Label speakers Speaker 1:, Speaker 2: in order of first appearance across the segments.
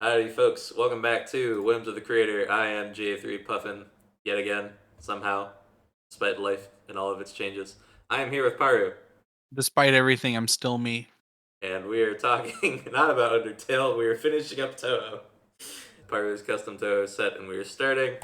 Speaker 1: Howdy, folks. Welcome back to Whims of the Creator. I am GA3 Puffin, yet again, somehow, despite life and all of its changes. I am here with Paru,
Speaker 2: Despite everything, I'm still me.
Speaker 1: and we are talking not about Undertale, we are finishing up Touhou. Paru's custom Touhou set, and we are starting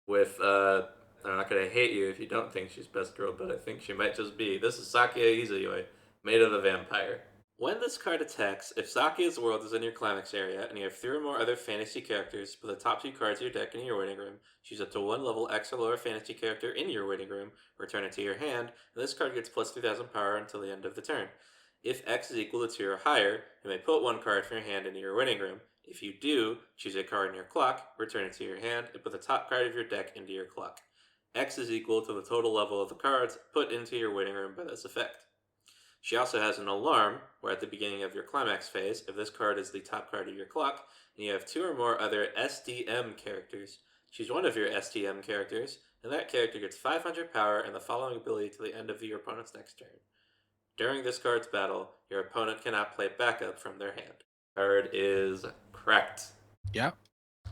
Speaker 1: with, I'm not gonna hate you if you don't think she's best girl, but I think she might just be. This is Sakia Izuyoi, Maid of the Vampire. When this card attacks, if Sakia's world is in your climax area and you have 3 or more other fantasy characters, put the top 2 cards of your deck in your waiting room, choose up to 1 level X or lower fantasy character in your waiting room, return it to your hand, and this card gets plus 3000 power until the end of the turn. If X is equal to 2 or higher, you may put 1 card from your hand into your waiting room. If you do, choose a card in your clock, return it to your hand, and put the top card of your deck into your clock. X is equal to the total level of the cards put into your waiting room by this effect. She also has an alarm, where at the beginning of your climax phase, if this card is the top card of your clock, and you have 2 or more other SDM characters, choose one of your SDM characters, and that character gets 500 power and the following ability to the end of your opponent's next turn. During this card's battle, your opponent cannot play backup from their hand. Card is cracked.
Speaker 2: Yeah.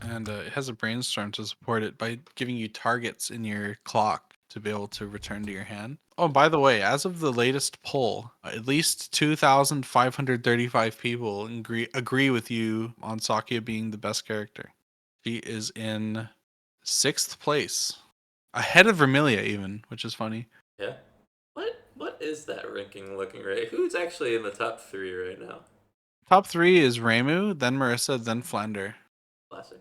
Speaker 2: And it has a brainstorm to support it by giving you targets in your clock to be able to return to your hand. Oh, by the way, as of the latest poll, at least 2,535 people agree with you on Sakia being the best character. She is in 6th place, ahead of Vermilia even, which is funny.
Speaker 1: Yeah. What is that ranking looking right? Who's actually in the top 3 right now?
Speaker 2: Top 3 is Ramu, then Marissa, then Flander,
Speaker 1: Classic.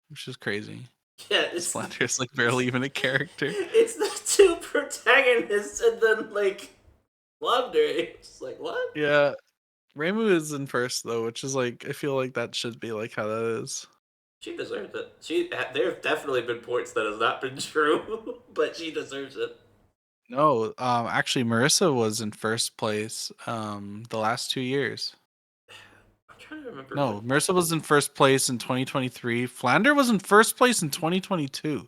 Speaker 2: which is crazy.
Speaker 1: Yeah,
Speaker 2: Flander is like barely even a character.
Speaker 1: it's the 2 protagonists and then like Laundry. It's like what?
Speaker 2: Yeah, Ramu is in first though, which is like I feel like that should be like how that is.
Speaker 1: She deserves it. There have definitely been points that has not been true, but she deserves it.
Speaker 2: No, actually Marissa was in first place the last 2 years.
Speaker 1: I'm trying to remember
Speaker 2: No,
Speaker 1: when.
Speaker 2: Marissa was in first place in 2023. Flander was in first place in 2022.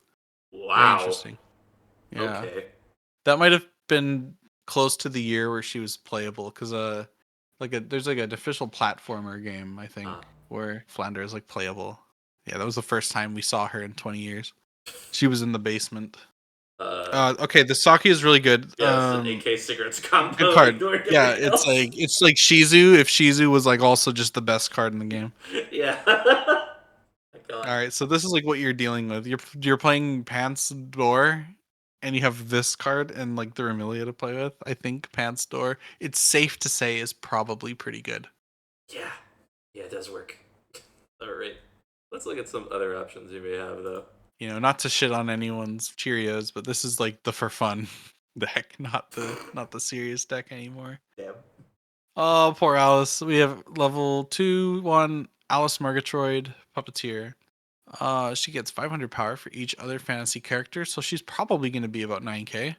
Speaker 2: Very
Speaker 1: Wow.
Speaker 2: interesting. Yeah.
Speaker 1: Okay.
Speaker 2: That might have been close to the year where she was playable cuz there's like an official platformer game, I think,
Speaker 1: Uh,
Speaker 2: where Flander is like playable. Yeah, that was the first time we saw her in 20 years. She was in the basement.
Speaker 1: uh,
Speaker 2: Okay, the sake is really good.
Speaker 1: yeah, it's an AK cigarettes
Speaker 2: Good
Speaker 1: combo.
Speaker 2: card.
Speaker 1: Ignoring
Speaker 2: Yeah,
Speaker 1: everything else.
Speaker 2: it's like Shizu if Shizu was like also just the best card in the game.
Speaker 1: Yeah. My
Speaker 2: All
Speaker 1: God.
Speaker 2: right, so this is like what you're dealing with. You're playing Pants Door, and you have this card and like the Remilia to play with. I think Pants Door, it's safe to say, is probably pretty good.
Speaker 1: Yeah. Yeah, it does work. All right. Let's look at some other options you may have though.
Speaker 2: You know, not to shit on anyone's Cheerios, but this is like the for fun deck, not the serious deck anymore.
Speaker 1: Damn.
Speaker 2: Oh, poor Alice. We have level 2/1 Alice Murgatroyd Puppeteer. She gets 500 power for each other fantasy character, so she's probably going to be about 9k.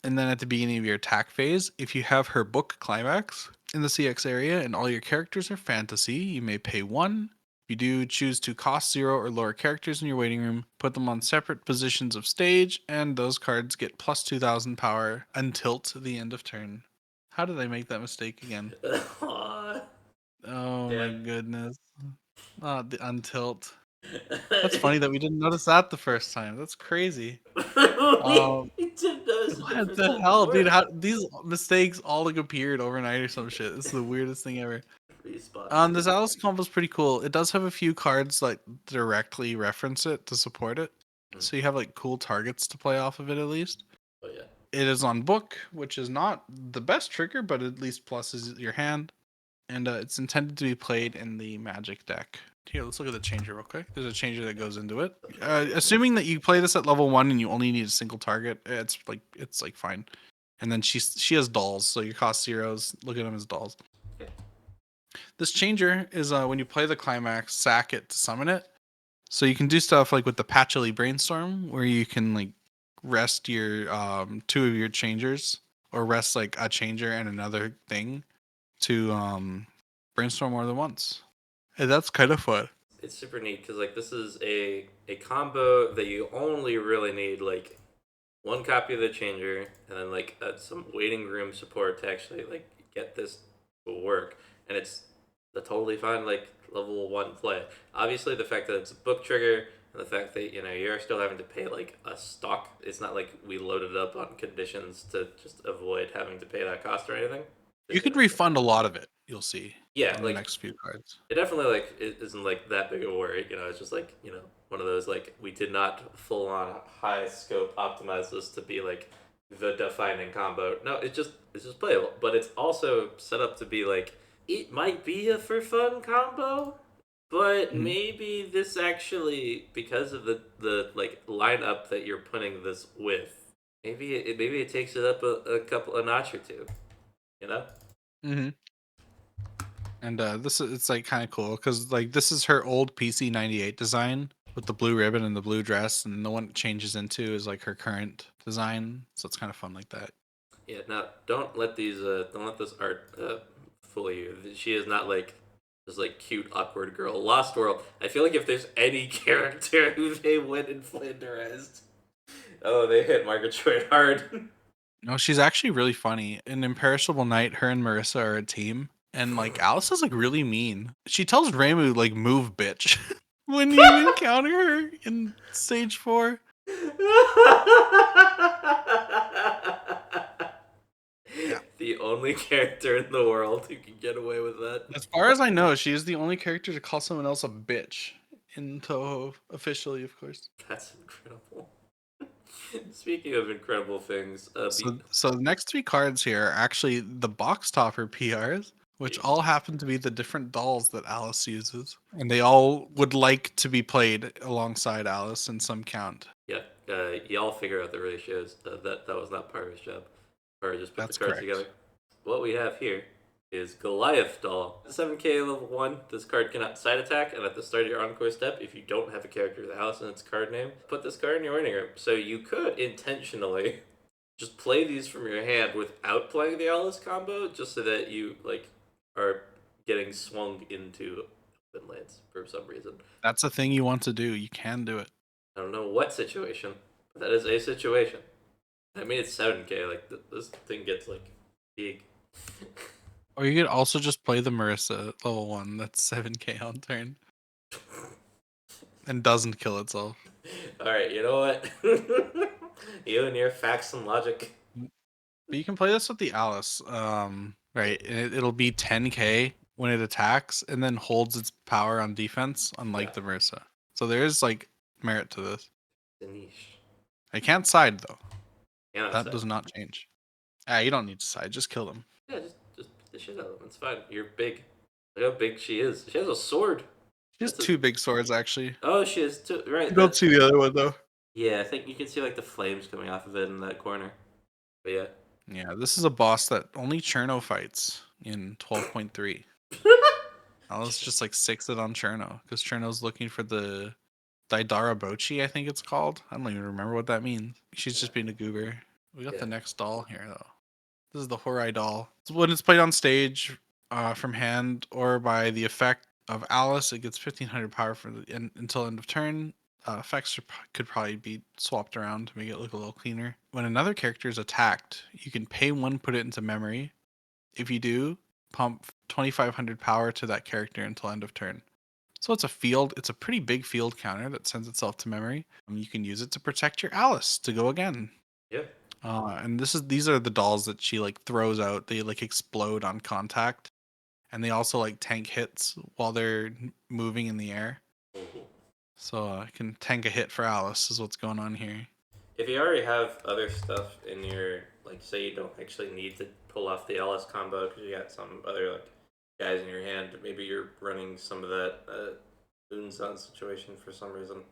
Speaker 2: And then at the beginning of your attack phase, if you have her book climax in the CX area and all your characters are fantasy, you may pay 1. If you do, choose to cost 0 or lower characters in your waiting room, put them on separate positions of stage, and those cards get plus 2000 power until to the end of turn. How did I make that mistake again?
Speaker 1: Aw,
Speaker 2: Oh my
Speaker 1: damn.
Speaker 2: goodness. The untilt. That's funny that we didn't notice that the first time. That's crazy.
Speaker 1: we
Speaker 2: Um,
Speaker 1: didn't notice it the
Speaker 2: what
Speaker 1: first
Speaker 2: the
Speaker 1: time
Speaker 2: hell, dude?
Speaker 1: before.
Speaker 2: How these mistakes all like appeared overnight or some shit? This is the weirdest thing ever.
Speaker 1: Respawn.
Speaker 2: This Alice combo is pretty cool. It does have a few cards that directly reference it to support it,
Speaker 1: Mm.
Speaker 2: so you have like cool targets to play off of it at least.
Speaker 1: Oh yeah.
Speaker 2: It is on book, which is not the best trigger, but at least pluses your hand. And it's intended to be played in the magic deck. Here, let's look at the changer real quick. There's a changer that goes into it. Assuming that you play this at level 1 and you only need a single target, it's like fine. And then she has dolls, so your cost zeros. Look at them as dolls.
Speaker 1: Okay.
Speaker 2: This changer is when you play the climax, sack it to summon it. So you can do stuff like with the Patchily Brainstorm, where you can like rest your 2 of your changers, or rest like a changer and another thing to brainstorm more than once. And that's kind of fun.
Speaker 1: It's super neat because like this is a combo that you only really need like one copy of the changer and then like some waiting room support to actually like get this to work, and it's the totally fine like level 1 play. Obviously, the fact that it's a book trigger and the fact that you're still having to pay like a stock. It's not like we loaded up on conditions to just avoid having to pay that cost or anything.
Speaker 2: You could refund a lot of it. You'll see
Speaker 1: Yeah,
Speaker 2: in the
Speaker 1: like
Speaker 2: next few cards.
Speaker 1: it definitely like it isn't like that big of a worry. It's just like one of those like we did not full on high scope optimize this to be like the defining combo. No, it's just playable, but it's also set up to be like it might be a for fun combo, but
Speaker 2: Mhm.
Speaker 1: maybe this actually because of the like lineup that you're putting this with, maybe it takes it up a notch or two. You know?
Speaker 2: Mhm. And this is it's like kind of cool because like this is her old PC 98 design with the blue ribbon and the blue dress, and the one it changes into is like her current design. So it's kind of fun like that.
Speaker 1: Yeah, now don't let this art fool you. She is not like this like cute awkward girl. Lost World. I feel like if there's any character who they went and flanderized, oh, they hit Margaret Troy hard.
Speaker 2: No, she's actually really funny. In Imperishable Night, her and Marissa are a team, and like Alice is like really mean. She tells Ramu like "move, bitch" when you encounter her in stage 4. Yeah.
Speaker 1: The only character in the world who can get away with that.
Speaker 2: As far as I know, she is the only character to call someone else a bitch in Touhou, officially, of course.
Speaker 1: That's incredible. Speaking of incredible things,
Speaker 2: So the next 3 cards here are actually the box topper PRs, which all happen to be the different dolls that Alice uses, and they all would like to be played alongside Alice in some count.
Speaker 1: yeah, y'all figure out the ratios. That was not Parker's job. Parker just put the
Speaker 2: That's
Speaker 1: cards
Speaker 2: correct.
Speaker 1: together. What we have here is Goliath Doll. 7k level 1. This card cannot side attack, and at the start of your encore step, if you don't have a character with Alice in its card name, put this card in your winning room. So you could intentionally just play these from your hand without playing the Alice combo, just so that you like are getting swung into open lanes for some reason.
Speaker 2: That's a thing you want to do. You can do it.
Speaker 1: I don't know what situation, but that is a situation. I mean, it's 7k. Like this thing gets like big.
Speaker 2: Or you could also just play the Marissa level 1 that's 7k on turn and doesn't kill itself.
Speaker 1: All right, you know what? You and your facts and logic.
Speaker 2: But you can play this with the Alice, right? And it'll be 10k when it attacks, and then holds its power on defense,
Speaker 1: Yeah,
Speaker 2: unlike the Marissa. So there is like merit to this.
Speaker 1: the niche.
Speaker 2: I can't side though.
Speaker 1: Yeah, that's
Speaker 2: That
Speaker 1: it.
Speaker 2: does not change. Ah, you don't need to side. Just kill them.
Speaker 1: Yeah, just beat the shit out of them. It's fine. You're big. Look how big she is. She has a sword.
Speaker 2: She has
Speaker 1: That's a.
Speaker 2: 2 big swords actually.
Speaker 1: Oh, she has two. Right.
Speaker 2: You don't see the other one though.
Speaker 1: Yeah, I think you can see like the flames coming off of it in that corner. But yeah.
Speaker 2: Yeah, this is a boss that only Cherno fights in 12.3. Now let's just like 6 it on Cherno because Cherno's looking for the Daidara Bochi, I think it's called. I don't even remember what that means. She's just being a goober. We got
Speaker 1: Yeah.
Speaker 2: the next doll here though. This is the Horai doll. When it's played on stage, from hand or by the effect of Alice, it gets 1500 power for until end of turn. Effects could probably be swapped around to make it look a little cleaner. When another character is attacked, you can pay 1, put it into memory. If you do, pump 2500 power to that character until end of turn. So it's a field. It's a pretty big field counter that sends itself to memory. You can use it to protect your Alice to go again.
Speaker 1: Yeah.
Speaker 2: And these are the dolls that she like throws out. They like explode on contact, and they also like tank hits while they're moving in the air.
Speaker 1: Mhm.
Speaker 2: So I can tank a hit for Alice. Is what's going on here.
Speaker 1: If you already have other stuff in your like, say you don't actually need to pull off the LS combo because you got some other like guys in your hand. Maybe you're running some of that Moonsun situation for some reason.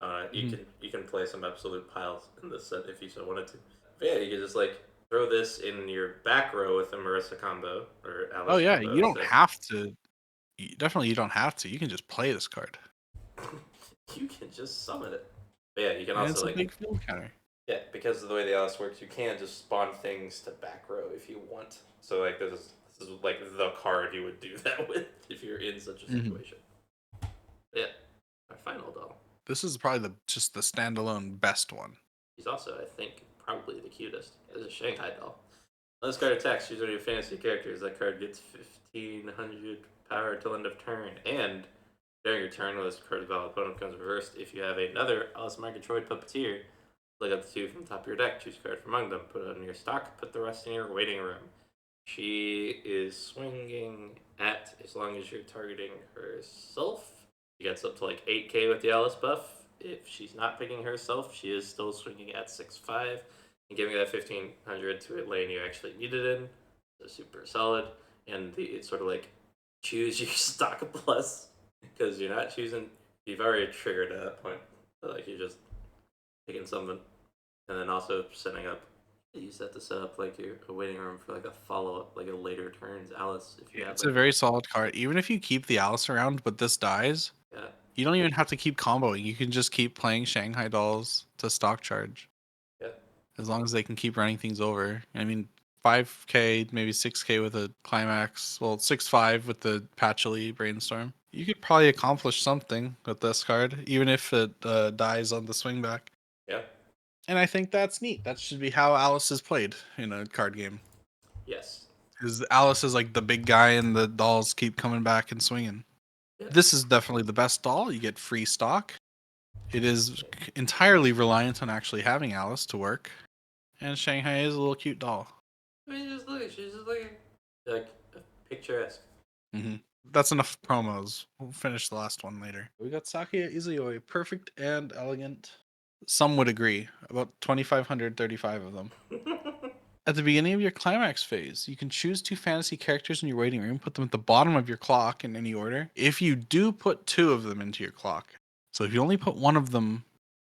Speaker 2: Mhm.
Speaker 1: You can play some absolute piles in this set if you so wanted to. But yeah, you can just like throw this in your back row with a Marissa combo or
Speaker 2: Oh
Speaker 1: Alice
Speaker 2: yeah,
Speaker 1: combo
Speaker 2: you don't
Speaker 1: instead.
Speaker 2: have to. Definitely, you don't have to. You can just play this card,
Speaker 1: You can just summon it. But yeah, you can
Speaker 2: and
Speaker 1: also
Speaker 2: it's a
Speaker 1: like
Speaker 2: big field counter.
Speaker 1: yeah, because of the way the Alice works, you can just spawn things to back row if you want. So like this is like the card you would do that with if you're in such a
Speaker 2: Mhm.
Speaker 1: situation. Yeah, our final doll.
Speaker 2: This is probably just the standalone best one.
Speaker 1: She's also, I think, probably the cutest. As a Shanghai doll. When this card attacks, choose one of your fantasy characters. That card gets 1500 power till end of turn, and During your turn, when this card valid opponent becomes reversed, if you have another Alice Murgatroyd Puppeteer, look up the two from the top of your deck, choose a card from among them, put it on your stock, put the rest in your waiting room. She is swinging at, as long as you're targeting herself. She gets up to like 8k with the Alice buff. If she's not picking herself, she is still swinging at 6-5 and giving that 1500 to a lane you actually need it in. So super solid. And it's sort of like choose your stock plus because you're not choosing. You've already triggered at that point. So like you're just picking something, and then also setting up. You use that to set up like a waiting room for like a follow up, like a later turns Alice if you have
Speaker 2: It's a
Speaker 1: like
Speaker 2: very solid card. Even if you keep the Alice around, but this dies,
Speaker 1: yeah
Speaker 2: you don't even have to keep comboing. You can just keep playing Shanghai Dolls to stock charge
Speaker 1: yeah
Speaker 2: as long as they can keep running things over. I mean, 5k, maybe 6k with a climax. Well, 6-5 with the Patchouli Brainstorm. You could probably accomplish something with this card, even if it dies on the swing back.
Speaker 1: yeah
Speaker 2: And I think that's neat. That should be how Alice is played in a card game.
Speaker 1: yes
Speaker 2: Because Alice is like the big guy, and the dolls keep coming back and swinging.
Speaker 1: yeah
Speaker 2: This is definitely the best doll. You get free stock. It is entirely reliant on actually having Alice to work. And Shanghai is a little cute doll.
Speaker 1: I mean, just look. She's just like picturesque.
Speaker 2: hmm That's enough promos. We'll finish the last one later. We got Sakia Izuyoi, perfect and elegant. Some would agree. About 2,535 of them. At the beginning of your climax phase, you can choose two fantasy characters in your waiting room, put them at the bottom of your clock in any order. If you do put two of them into your clock, so if you only put one of them,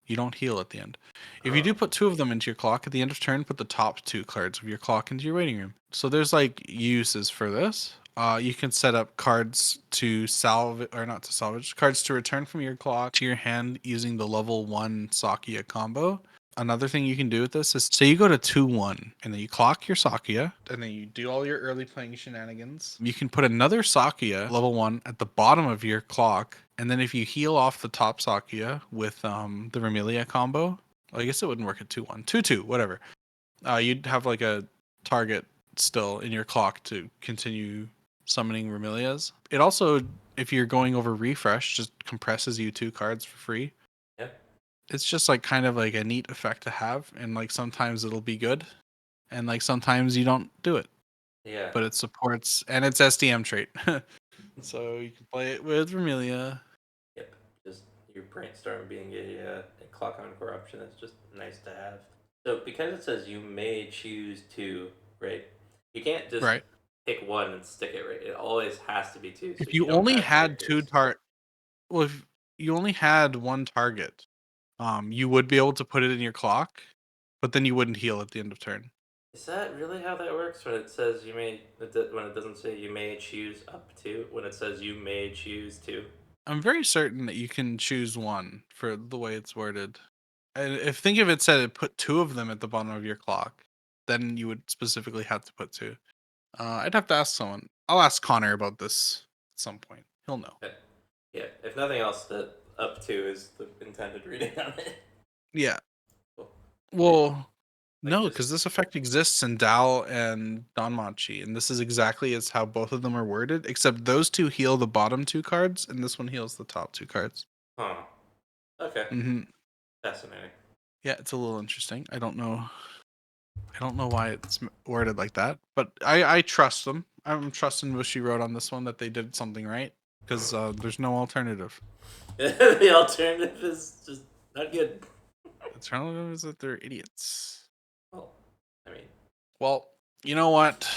Speaker 2: you don't heal at the end. If you do
Speaker 1: Oh
Speaker 2: put two of them into your clock, at the end of turn, put the top two cards of your clock into your waiting room. So there's like uses for this. You can set up cards to salvage, or not to salvage, cards to return from your clock to your hand using the level 1 Sakia combo. Another thing you can do with this is say you go to 2-1 and then you clock your Sakia and then you do all your early playing shenanigans. You can put another Sakia level 1 at the bottom of your clock, and then if you heal off the top Sakia with the Remilia combo, well, I guess it wouldn't work at 2-1. 2-2, whatever. You'd have like a target still in your clock to continue summoning Remilias. It also, if you're going over refresh, just compresses you two cards for free.
Speaker 1: yeah
Speaker 2: It's just like kind of like a neat effect to have, and like sometimes it'll be good and like sometimes you don't do it,
Speaker 1: yeah.
Speaker 2: but it supports, and it's SDM trait. So you can play it with Remilia.
Speaker 1: Yep. Just your brainstorm being a clock on corruption. It's just nice to have. So because it says you may choose two, right? You can't just
Speaker 2: Right.
Speaker 1: pick one and stick it right. It always has to be two. So
Speaker 2: If
Speaker 1: if you
Speaker 2: you
Speaker 1: don't
Speaker 2: only
Speaker 1: have
Speaker 2: had
Speaker 1: characters,
Speaker 2: well, if you only had one target, you would be able to put it in your clock, but then you wouldn't heal at the end of turn.
Speaker 1: is that really how that works? When it says you may, when it doesn't say you may choose up to, when it says you may choose two.
Speaker 2: I'm very certain that you can choose one for the way it's worded. And if think of it said it put two of them at the bottom of your clock, then you would specifically have to put two. I'd have to ask someone. I'll ask Connor about this at some point. He'll know.
Speaker 1: Okay. Yeah. If nothing else, that up to is the intended reading on it.
Speaker 2: Yeah.
Speaker 1: Cool. Yeah.
Speaker 2: Well,
Speaker 1: Like
Speaker 2: no,
Speaker 1: just
Speaker 2: because this effect exists in Dal and Donmachi, and this is exactly as how both of them are worded, except those two heal the bottom two cards, and this one heals the top two cards.
Speaker 1: huh. Okay.
Speaker 2: hmm
Speaker 1: Fascinating.
Speaker 2: Yeah, it's a little interesting. I don't know. I don't know why it's worded like that, but I trust them. I'm trusting what she wrote on this one that they did something right because there's no alternative.
Speaker 1: The alternative is just not good.
Speaker 2: The alternative is that they're idiots.
Speaker 1: Well, I mean,
Speaker 2: Well, you know what?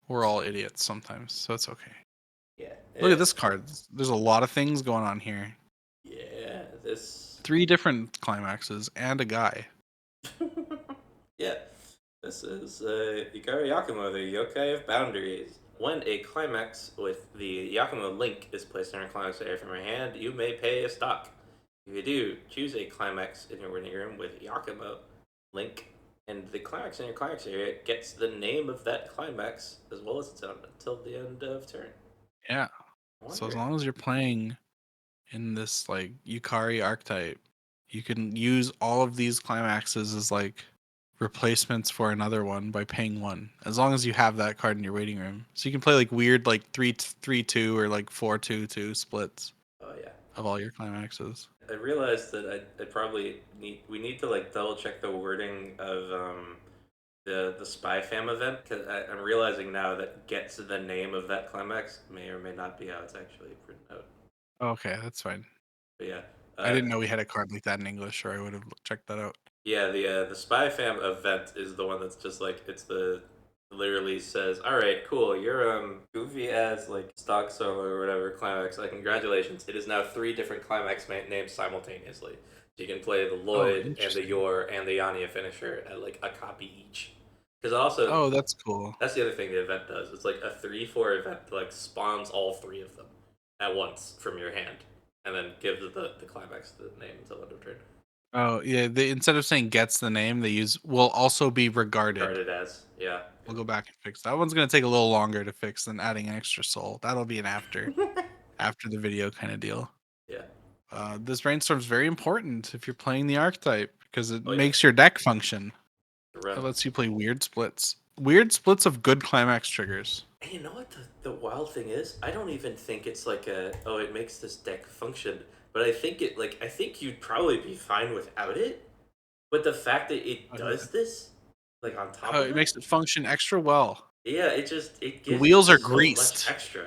Speaker 2: We're all idiots sometimes, so it's okay.
Speaker 1: yeah,
Speaker 2: Look
Speaker 1: yeah,
Speaker 2: at this card. There's a lot of things going on here.
Speaker 1: yeah. This,
Speaker 2: 3 different climaxes and a guy.
Speaker 1: yeah, this is Ikari Yakumo, the Yokai of Boundaries. When a climax with the Yakumo link is placed in your climax area from your hand, you may pay a stock. If you do, choose a climax in your winning room with Yakumo link, and the climax in your climax area gets the name of that climax as well as its own until the end of turn.
Speaker 2: Yeah.
Speaker 1: I
Speaker 2: So as
Speaker 1: wonder.
Speaker 2: long as you're playing in this like Yukari archetype, you can use all of these climaxes as like replacements for another one by paying one, as long as you have that card in your waiting room. So you can play like weird like 3-3-2 or like 4-2-2 splits
Speaker 1: Oh yeah.
Speaker 2: of all your climaxes.
Speaker 1: I realized that I probably need to like double check the wording of the Spy Fam event, because I'm realizing now that gets the name of that climax may or may not be how it's actually written out.
Speaker 2: Okay, that's fine.
Speaker 1: But yeah,
Speaker 2: I
Speaker 1: uh,
Speaker 2: didn't know we had a card like that in English, or I would have checked that out.
Speaker 1: yeah, the Spy Fam event is the one that's just like it's the literally says, "All right, cool, you're goofy as like stock solo or whatever climax. Like congratulations, it is now three different climax names simultaneously. So you can play the
Speaker 2: Oh,
Speaker 1: Lloyd and the
Speaker 2: interesting.
Speaker 1: Yor and the Yanya finisher at like a copy each. Because also
Speaker 2: Oh, that's cool.
Speaker 1: that's the other thing the event does. It's like a 3-4 event that like spawns all three of them at once from your hand, and then gives the climax the name until end of turn.
Speaker 2: Oh, yeah. They instead of saying gets the name, they use will also be regarded.
Speaker 1: Regarded as yeah.
Speaker 2: We'll go back and fix that. One's gonna take a little longer to fix than adding an extra soul. That'll be an after the video kind of deal.
Speaker 1: Yeah.
Speaker 2: This brainstorm's very important if you're playing the archetype because it
Speaker 1: Oh yeah.
Speaker 2: makes your deck function.
Speaker 1: To
Speaker 2: It
Speaker 1: run.
Speaker 2: lets you play weird splits. Weird splits of good climax triggers.
Speaker 1: And you know what the wild thing is? I don't even think it's like a oh it makes this deck function, but I think you'd probably be fine without it. But the fact that it
Speaker 2: Oh, yeah.
Speaker 1: does this, like on top
Speaker 2: Oh,
Speaker 1: of
Speaker 2: it
Speaker 1: it,
Speaker 2: makes it function extra well.
Speaker 1: yeah, it
Speaker 2: The
Speaker 1: gives you
Speaker 2: wheels are
Speaker 1: so much
Speaker 2: greased.
Speaker 1: extra,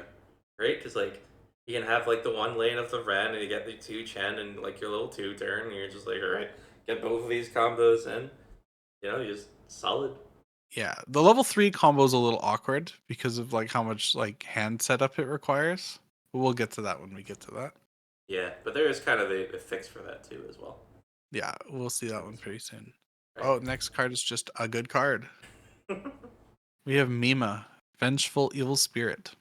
Speaker 1: right? Because like you can have like the one lane of the Ren, and you get the two Chen, and like your little two turn, and you're just like, all right, get both of these combos in. You know, you're just solid.
Speaker 2: Yeah, the level 3 combo is a little awkward because of like how much like hand setup it requires. But we'll get to that when we get to that.
Speaker 1: Yeah, but there is kind of a fix for that too as well.
Speaker 2: Yeah, we'll see that one pretty soon.
Speaker 1: Right.
Speaker 2: Oh, next card is just a good card. We have Mima, Vengeful Evil Spirit.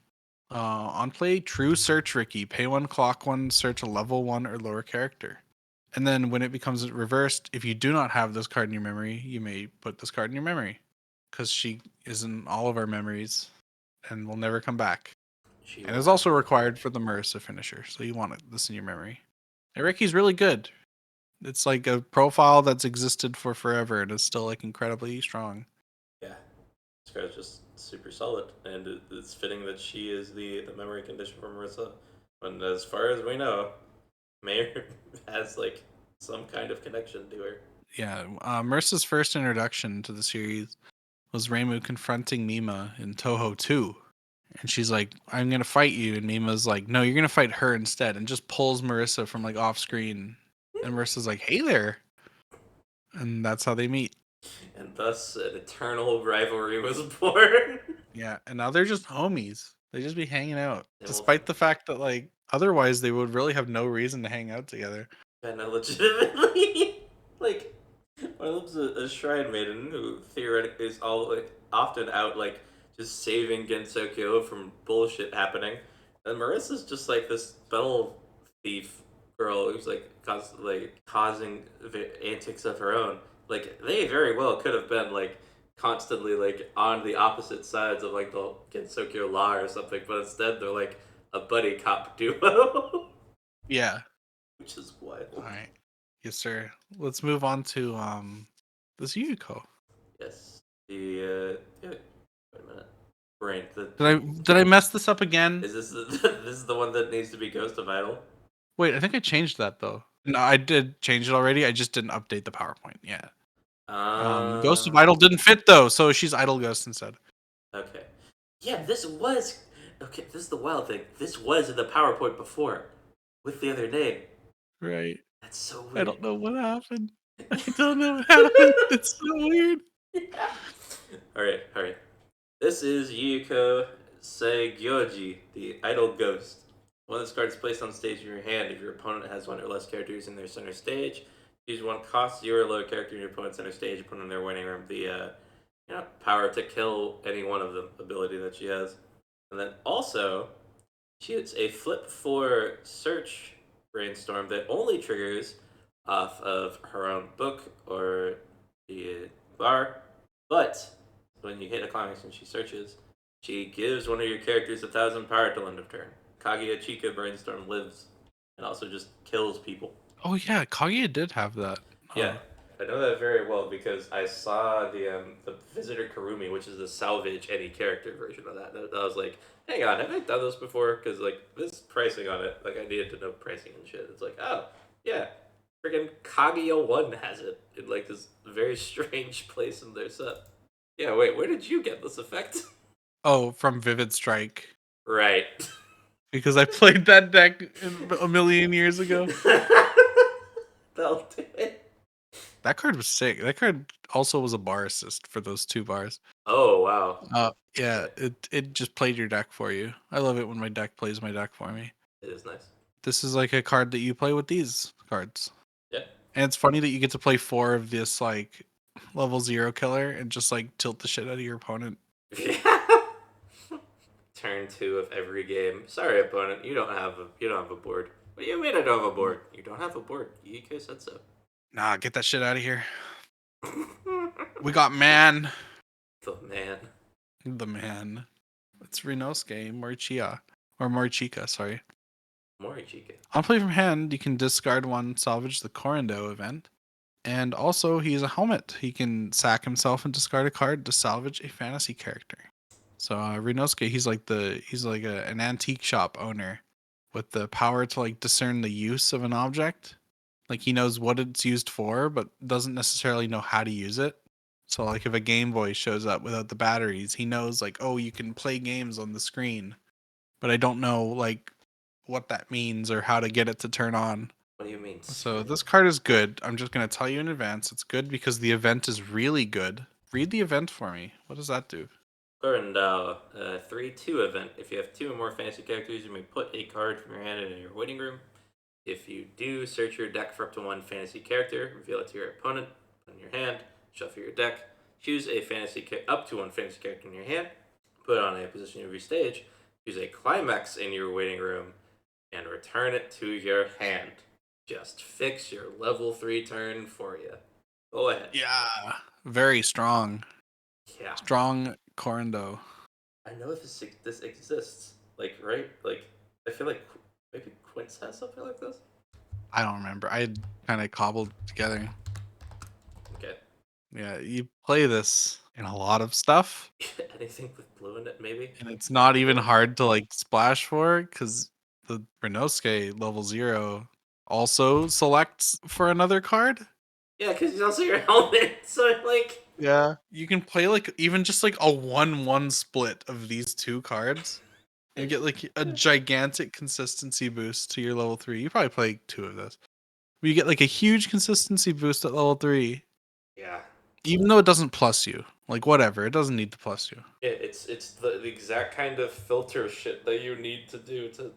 Speaker 2: On play, True Search Ricky. Pay one, clock one, search a level 1 or lower character. And then when it becomes reversed, if you do not have this card in your memory, you may put this card in your memory. Because she is in all of our memories and will never come back.
Speaker 1: She
Speaker 2: And
Speaker 1: will
Speaker 2: is
Speaker 1: not
Speaker 2: also
Speaker 1: come
Speaker 2: required
Speaker 1: back.
Speaker 2: for the Marissa finisher, so you want this in your memory. And Ricky's really good. It's like a profile that's existed for forever and is still like incredibly strong.
Speaker 1: Yeah, this card's just super solid, and it's fitting that she is the memory condition for Marissa. And as far as we know, Mayor has like some kind of connection to her.
Speaker 2: Yeah, Marissa's first introduction to the series was Reimu confronting Mima in Touhou 2. And she's like, I'm going to fight you. And Mima's like, no, you're going to fight her instead. And just pulls Marissa from like off screen. And Marissa's like, hey there. And that's how they meet.
Speaker 1: And thus an eternal rivalry was born.
Speaker 2: Yeah. And now they're just homies. They just be hanging out.
Speaker 1: And we'll
Speaker 2: Despite the fact that like otherwise they would really have no reason to hang out together.
Speaker 1: kind of legitimately like one of them's a shrine maiden who theoretically is all like often out like just saving Gensokyo from bullshit happening, and Marissa's just like this spell thief girl who's like constantly like, causing antics of her own. Like they very well could have been like constantly like on the opposite sides of like the Gensokyo law or something, but instead they're like a buddy cop duo,
Speaker 2: Yeah.
Speaker 1: which is wild.
Speaker 2: All right. Yes, sir. Let's move on to this Yuko.
Speaker 1: Yes. The yeah, wait a minute. Brain.
Speaker 2: Did I mess this up again?
Speaker 1: Is this this is the one that needs to be Ghost of Idol?
Speaker 2: Wait, I think I changed that though. No, I did change it already. I just didn't update the PowerPoint. Yeah. Ghost of
Speaker 1: Uh,
Speaker 2: Idol didn't fit though, so she's Idol Ghost instead.
Speaker 1: okay. Yeah, this was okay. This is the wild thing. This was in the PowerPoint before, with the other name.
Speaker 2: Right.
Speaker 1: That's so
Speaker 2: I
Speaker 1: weird.
Speaker 2: don't know what happened. I don't know what happened. It's so weird.
Speaker 1: Yeah. All right, all right. This is Yuko Seigyoji, the Idol Ghost. One of this card is placed on stage in your hand. If your opponent has one or less characters in their center stage, choose one cost 0 or lower character in your opponent's center stage and put in their winning room. The power to kill any one of them ability that she has. And then also, she hits a flip 4 search brainstorm that only triggers off of her own book or the bar. But when you hit a climax and she searches, she gives one of your characters 1,000 power till end of turn. Kaguya Chika Brainstorm lives and also just kills people.
Speaker 2: Oh yeah, Kaguya did have that.
Speaker 1: Yeah,
Speaker 2: Huh.
Speaker 1: I know that very well because I saw the Visitor Karumi, which is the salvage any character version of that. I was like, hang on, have I done this before? Because like this pricing on it, like I needed to know pricing and shit. It's like, oh yeah, freaking Kaguya 1 has it in like this very strange place in their set. Yeah, wait, where did you get this effect?
Speaker 2: Oh, from Vivid Strike.
Speaker 1: Right.
Speaker 2: Because I played that deck a million years ago.
Speaker 1: That'll do it.
Speaker 2: That card was sick. That card also was a bar assist for those 2 bars.
Speaker 1: Oh wow.
Speaker 2: Yeah,
Speaker 1: Okay,
Speaker 2: it just played your deck for you. I love it when my deck plays my deck for me.
Speaker 1: it is nice.
Speaker 2: This is like a card that you play with these cards.
Speaker 1: Yeah.
Speaker 2: And it's funny that you get to play 4 of this like level 0 killer and just like tilt the shit out of your opponent.
Speaker 1: Turn 2 of every game. Sorry, opponent, you don't have a board. What do you mean I don't have a board? You don't have a board. Yiko said so.
Speaker 2: Nah, get that shit out of here. We got man.
Speaker 1: The man.
Speaker 2: The man. It's Rinosuke Morichia. Or Morichika, sorry.
Speaker 1: Morichika.
Speaker 2: On play from hand, you can discard 1, salvage the Corando event. And also, he's a helmet. He can sack himself and discard a card to salvage a fantasy character. So Rinosuke, he's like an antique shop owner with the power to like discern the use of an object. Like he knows what it's used for, but doesn't necessarily know how to use it. So like if a Game Boy shows up without the batteries, he knows like, oh, you can play games on the screen, but I don't know like what that means or how to get it to turn on.
Speaker 1: What do you mean?
Speaker 2: So this card is good. I'm just gonna tell you in advance. It's good because the event is really good. Read the event for me. What does that do?
Speaker 1: Corandao, 3-2 event. If you have 2 or more fantasy characters, you may put a card from your hand in your waiting room. If you do, search your deck for up to 1 fantasy character, reveal it to your opponent, put it in your hand, shuffle your deck, choose a up to 1 fantasy character in your hand, put it on a position of your stage, choose a climax in your waiting room, and return it to your hand. Just fix your level 3 turn for you. Go ahead.
Speaker 2: Yeah, very strong.
Speaker 1: Yeah.
Speaker 2: Strong Corando.
Speaker 1: I know this exists. Like, right? Like, I feel like maybe Quince has something like this.
Speaker 2: I don't remember. I kind of cobbled together.
Speaker 1: Okay.
Speaker 2: Yeah, you play this in a lot of stuff,
Speaker 1: Anything with blue in it, maybe?
Speaker 2: and it's not even hard to like splash for because the Renosuke level 0 also selects for another card.
Speaker 1: Yeah, because he's also your helmet. So, like,
Speaker 2: Yeah, you can play like even just like a 1-1 split of these 2 cards and get like a gigantic consistency boost to your level 3. You probably play 2 of this. But you get like a huge consistency boost at level 3,
Speaker 1: yeah.
Speaker 2: even though it doesn't plus you. Like whatever, it doesn't need to plus you.
Speaker 1: It's the exact kind of filter shit that you need to do to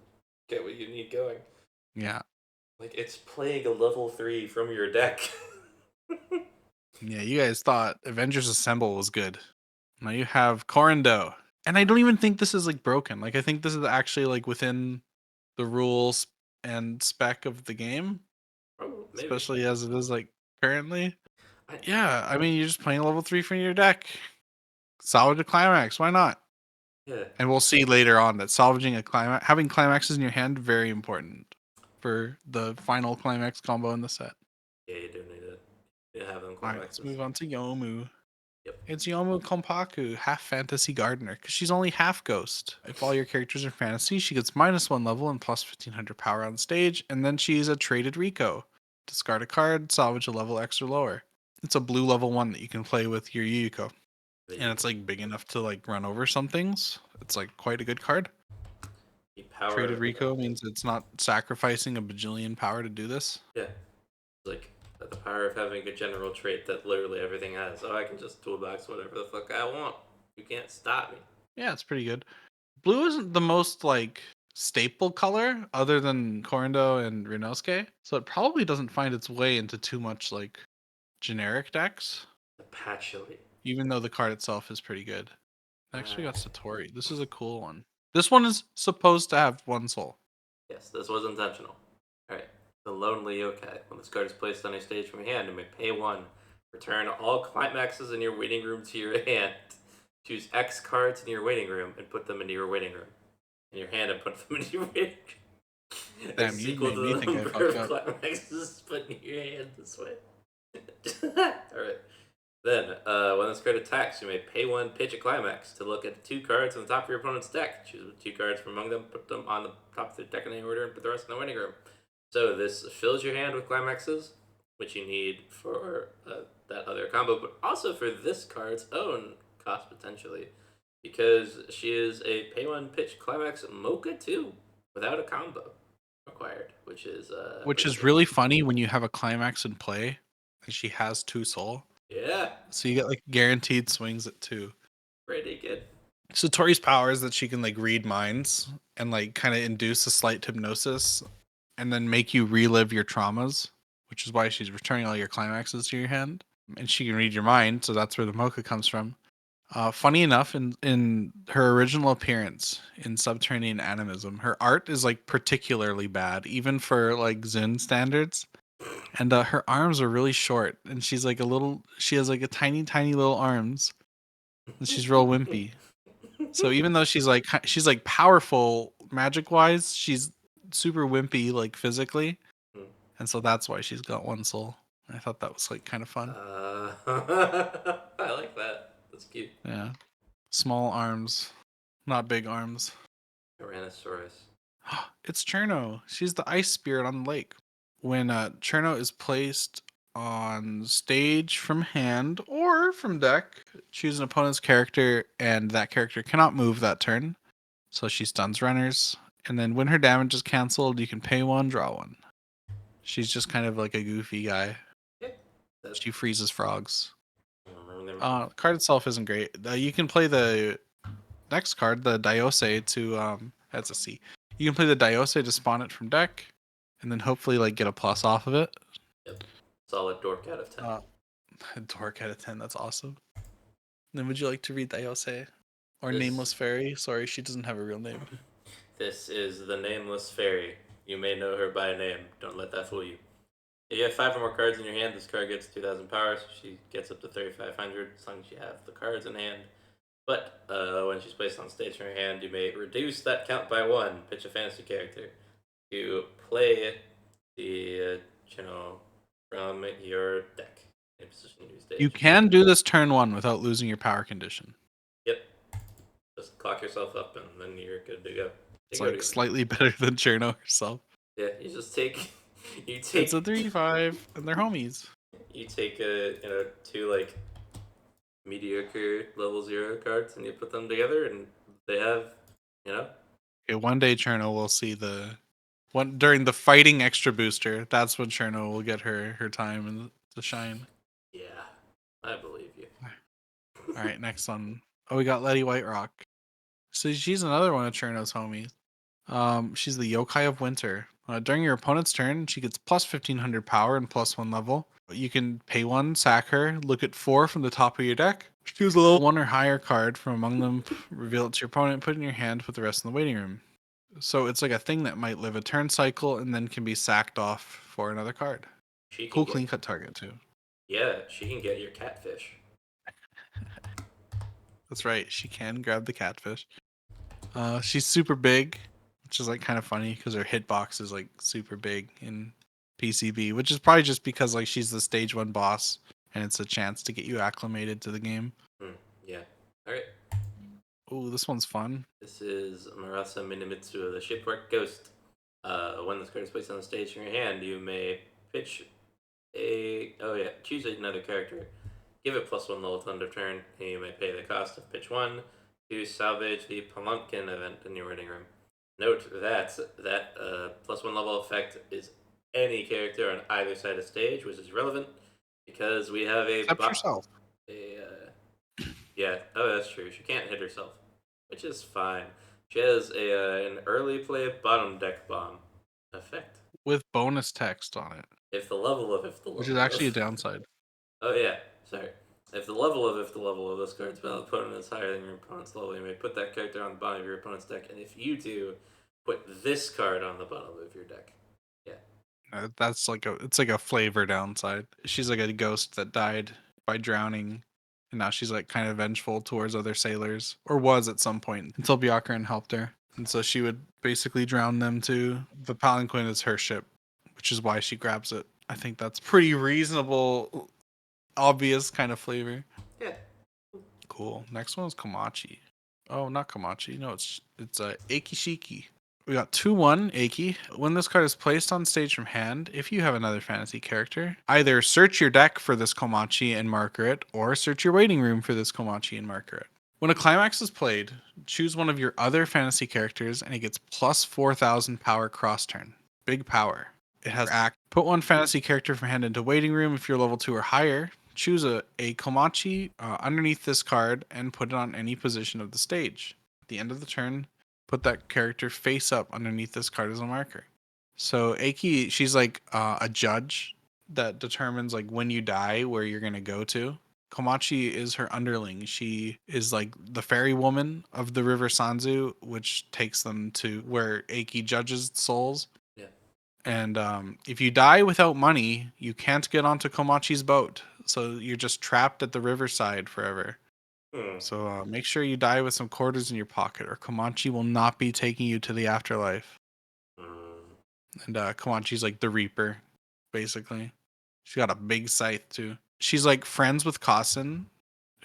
Speaker 1: get what you need going.
Speaker 2: Yeah.
Speaker 1: Like, it's playing a level 3 from your deck.
Speaker 2: Yeah, you guys thought Avengers Assemble was good. Now you have Corando. And I don't even think this is like broken. Like I think this is actually like within the rules and spec of the game,
Speaker 1: Oh, maybe.
Speaker 2: especially as it is like currently.
Speaker 1: I,
Speaker 2: Yeah, I mean you're just playing level 3 from your deck. Salvage a climax, why not?
Speaker 1: yeah.
Speaker 2: And we'll see later on that salvaging a climax, having climaxes in your hand, very important for the final climax combo in the set.
Speaker 1: Yeah, you do need it. You have them
Speaker 2: All right, let's
Speaker 1: climaxes.
Speaker 2: move on to Yomu.
Speaker 1: Yep.
Speaker 2: It's Yomu Kompaku, half fantasy gardener, because she's only half ghost. If all your characters are fantasy, she gets -1 level and plus 1500 power on stage, and then she's a traded Rico. Discard a card, salvage a level X or lower. It's a blue level 1 that you can play with your Yuko. And it's like big enough to like run over some things. It's like quite a good card.
Speaker 1: The power
Speaker 2: Traded
Speaker 1: of
Speaker 2: Rico means it's not sacrificing a bajillion power to do this.
Speaker 1: yeah. Like the power of having a general trait that literally everything has. Oh, I can just toolbox whatever the fuck I want. You can't stop me.
Speaker 2: Yeah, it's pretty good. Blue isn't the most like staple color other than Corando and Rinosuke, so it probably doesn't find its way into too much like generic decks,
Speaker 1: The patchouli.
Speaker 2: even though the card itself is pretty good. I actually got Satori. This is a cool one. This one is supposed to have 1 soul.
Speaker 1: Yes, this was intentional. Alright. The Lonely Yokai. When this card is placed on a stage from your hand, you may pay 1. Return all climaxes in your waiting room to your hand. Choose X cards in your waiting room and put them into your waiting room. In your hand and put them into your waiting room.
Speaker 2: Damn, you made me think I
Speaker 1: number
Speaker 2: fucked
Speaker 1: of
Speaker 2: up.
Speaker 1: climaxes put in your hand this way. Alright. Then, when this card attacks, you may pay one, pitch a climax to look at 2 cards on the top of your opponent's deck. Choose 2 cards from among them, put them on the top of the deck in any order, and put the rest in the waiting room. So this fills your hand with climaxes, which you need for that other combo, but also for this card's own cost potentially, because she is a pay one, pitch climax Mocha 2 without a combo required, which is
Speaker 2: Which
Speaker 1: pretty
Speaker 2: is
Speaker 1: good.
Speaker 2: really funny when you have a climax in play and she has 2 soul.
Speaker 1: Yeah,
Speaker 2: So you get like guaranteed swings at 2.
Speaker 1: pretty good.
Speaker 2: So Tori's power is that she can like read minds and like kind of induce a slight hypnosis and then make you relive your traumas, which is why she's returning all your climaxes to your hand. And she can read your mind, so that's where the mocha comes from. Funny enough, in her original appearance in Subterranean Animism, her art is like particularly bad, even for like Zun standards. And her arms are really short, and she's like a little. She has like a tiny, tiny little arms, and she's real wimpy. So even though she's like powerful magic wise, she's super wimpy like physically, and so that's why she's got 1 soul. I thought that was like kind of fun.
Speaker 1: I like that. That's cute.
Speaker 2: Yeah, small arms, not big arms.
Speaker 1: Tyrannosaurus.
Speaker 2: It's Cherno. She's the ice spirit on the lake. When Cherno is placed on stage from hand or from deck, choose an opponent's character, and that character cannot move that turn. So she stuns runners. And then when her damage is cancelled, you can pay 1, draw 1. She's just kind of like a goofy guy.
Speaker 1: Yeah, that,
Speaker 2: She freezes frogs.
Speaker 1: I remember them.
Speaker 2: The card itself isn't great. You can play the next card, the Diose, to that's a C. You can play the Diose to spawn it from deck, and then hopefully like get a plus off of it.
Speaker 1: Yep. Solid dork out of 10.
Speaker 2: Dork out of 10. That's awesome. Then would you like to read Diose or
Speaker 1: This-
Speaker 2: Nameless Fairy? Sorry, she doesn't have a real name.
Speaker 1: This is the Nameless Fairy. You may know her by name. Don't let that fool you. If you have 5 or more cards in your hand, this card gets 2,000 power, so she gets up to 3,500 as long as you have the cards in hand. But when she's placed on stage from your hand, you may reduce that count by 1, pitch a fantasy character, to play the channel from your deck. In position to stage.
Speaker 2: You can do this turn 1 without losing your power condition.
Speaker 1: Yep. Just clock yourself up and then you're good to go.
Speaker 2: It's like slightly better than Cherno herself.
Speaker 1: Yeah, you just take
Speaker 2: It's a 3/5, and they're homies.
Speaker 1: you take 2 like mediocre level 0 cards and you put them together and they have
Speaker 2: Okay, one day Cherno will see the one during the fighting extra booster. That's when Cherno will get her time and to shine.
Speaker 1: yeah, I believe you.
Speaker 2: All right, next one. Oh, we got Letty White Rock. So she's another one of Cherno's homies. She's the Yokai of Winter. During your opponent's turn, she gets plus 1,500 power and plus 1 level. You can pay 1, sack her, look at 4 from the top of your deck, choose a level 1 or higher card from among them, reveal it to your opponent, put it in your hand, put the rest in the waiting room. So it's like a thing that might live a turn cycle and then can be sacked off for another card. Cool clean cut target too.
Speaker 1: Yeah, she can get your catfish.
Speaker 2: That's right. She can grab the catfish. She's super big, which is like kind of funny because her hitbox is like super big in PCB, which is probably just because like she's the stage 1 boss and it's a chance to get you acclimated to the game.
Speaker 1: Yeah. All right.
Speaker 2: Oh, this one's fun.
Speaker 1: This is Marasa Minimitsu, the Shipwreck Ghost. When this card is placed on the stage in your hand, you may pitch choose another character. Give it plus 1 level to end of turn, and you may pay the cost of pitch 1 to salvage the Palanquin event in your waiting room. Note that plus 1 level effect is any character on either side of stage, which is relevant because we have a
Speaker 2: Except yourself.
Speaker 1: Yeah, that's true. She can't hit herself, which is fine. She has an early play bottom deck bomb effect.
Speaker 2: With bonus text on it.
Speaker 1: Which
Speaker 2: is actually a downside.
Speaker 1: Oh yeah, sorry. If the level of this card's valid opponent is higher than your opponent's level, you may put that character on the bottom of your opponent's deck, and if you do, put this card on the bottom of your deck. Yeah.
Speaker 2: That's like it's like a flavor downside. She's like a ghost that died by drowning, and now she's like kind of vengeful towards other sailors, or was at some point until Byakuran helped her, and so she would basically drown them too. The Palanquin is her ship, which is why she grabs it. I think that's pretty reasonable, obvious kind of flavor.
Speaker 1: Yeah.
Speaker 2: Cool. Next one is Komachi. Oh, not Komachi. No, it's Akishiki. We got 2-1 Aki. When this card is placed on stage from hand, if you have another fantasy character, either search your deck for this Komachi and marker it, or search your waiting room for this Komachi and marker it. When a climax is played, choose one of your other fantasy characters and it gets plus 4,000 power cross turn. Big power. It has act. Put one fantasy character from hand into waiting room if you're level 2 or higher. Choose a Komachi underneath this card and put it on any position of the stage. At the end of the turn, put that character face up underneath this card as a marker. So Aki, she's like a judge that determines like when you die where you're gonna go to. Komachi is her underling. She is like the fairy woman of the River Sanzu, which takes them to where Aki judges souls.
Speaker 1: Yeah.
Speaker 2: And if you die without money, you can't get onto Komachi's boat. So you're just trapped at the riverside forever. So make sure you die with some quarters in your pocket, or Komachi will not be taking you to the afterlife. And Komachi's like the Reaper, basically. She got a big scythe too. She's like friends with Kasen,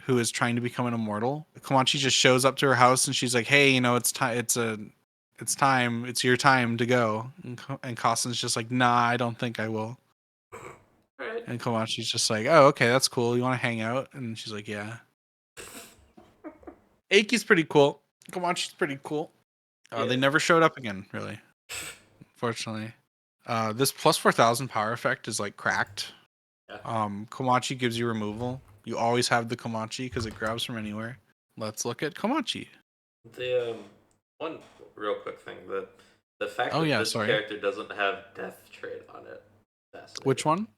Speaker 2: who is trying to become an immortal. Komachi just shows up to her house and she's like, "Hey, you know, it's time. It's time. It's your time to go." And Kasen's just like, "Nah, I don't think I will."
Speaker 1: Right.
Speaker 2: And Komachi's just like, "Oh, okay, that's cool. You want to hang out?" And she's like, "Yeah." Aki's pretty cool. Komachi's pretty cool.
Speaker 1: Yeah.
Speaker 2: They never showed up again, really. Unfortunately. This plus 4,000 power effect is like cracked.
Speaker 1: Yeah.
Speaker 2: Komachi gives you removal. You always have the Komachi because it grabs from anywhere. Let's look at Komachi.
Speaker 1: The one real quick thing, the fact
Speaker 2: Oh
Speaker 1: that
Speaker 2: yeah,
Speaker 1: this
Speaker 2: sorry.
Speaker 1: character doesn't have death trait on it. Fascinating.
Speaker 2: Which one?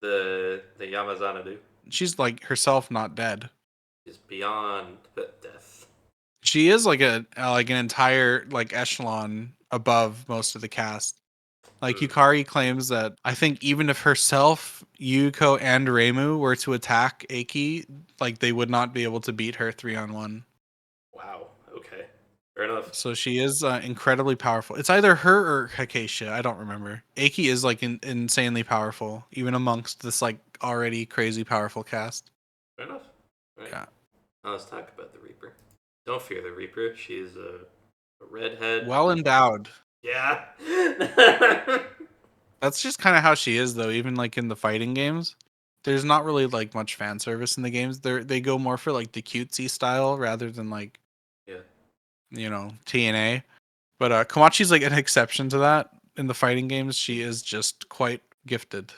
Speaker 1: The Yamazana dude
Speaker 2: She's like herself not dead.
Speaker 1: is beyond death.
Speaker 2: She is like an entire like echelon above most of the cast. Like Yukari claims that I think even if herself, Yuko, and Reimu were to attack Aki, like they would not be able to beat her 3-on-1.
Speaker 1: Wow. Okay. Fair enough.
Speaker 2: So she is incredibly powerful. It's either her or Hikesha. I don't remember. Aki is like insanely powerful, even amongst this like already crazy powerful cast.
Speaker 1: Fair enough. All right.
Speaker 2: Yeah.
Speaker 1: Now let's talk about the Reaper. Don't fear the Reaper. She's a redhead.
Speaker 2: Well endowed.
Speaker 1: Yeah.
Speaker 2: That's just kind of how she is, though. Even like in the fighting games, there's not really like much fan service in the games. They go more for like the cutesy style rather than like TNA. But Komachi's like an exception to that. In the fighting games, she is just quite gifted,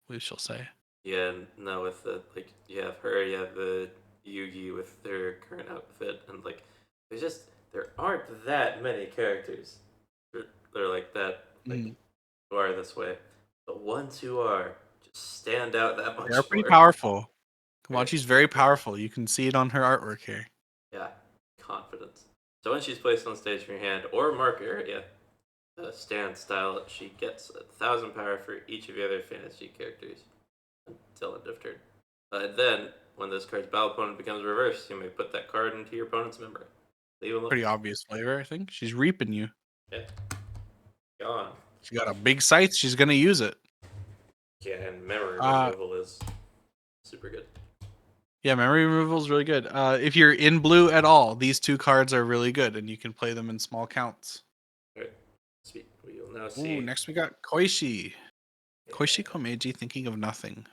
Speaker 2: we shall say.
Speaker 1: Yeah, no, with the you have her, you have the Yugi with their current outfit, and there aren't that many characters. They're like that, who are this way. The ones who are just stand out that much.
Speaker 2: They're pretty
Speaker 1: more.
Speaker 2: powerful. Komachi's very powerful. You can see it on her artwork here.
Speaker 1: Yeah, confidence. So when she's placed on stage from your hand or mark area, stand style, she gets 1,000 power for each of the other fantasy characters until end of turn. Then, when this card's battle opponent becomes reversed, you may put that card into your opponent's memory. Leave them
Speaker 2: Pretty obvious flavor, I think. She's reaping you.
Speaker 1: Yeah. Gone.
Speaker 2: She got a big scythe. She's gonna use it.
Speaker 1: Yeah, and memory removal is super good.
Speaker 2: Yeah, memory removal is really good. If you're in blue at all, these two cards are really good, and you can play them in small counts.
Speaker 1: Alright, sweet. We will now see.
Speaker 2: Ooh, next we got Koishi. Yeah. Koishi Komeiji, thinking of nothing.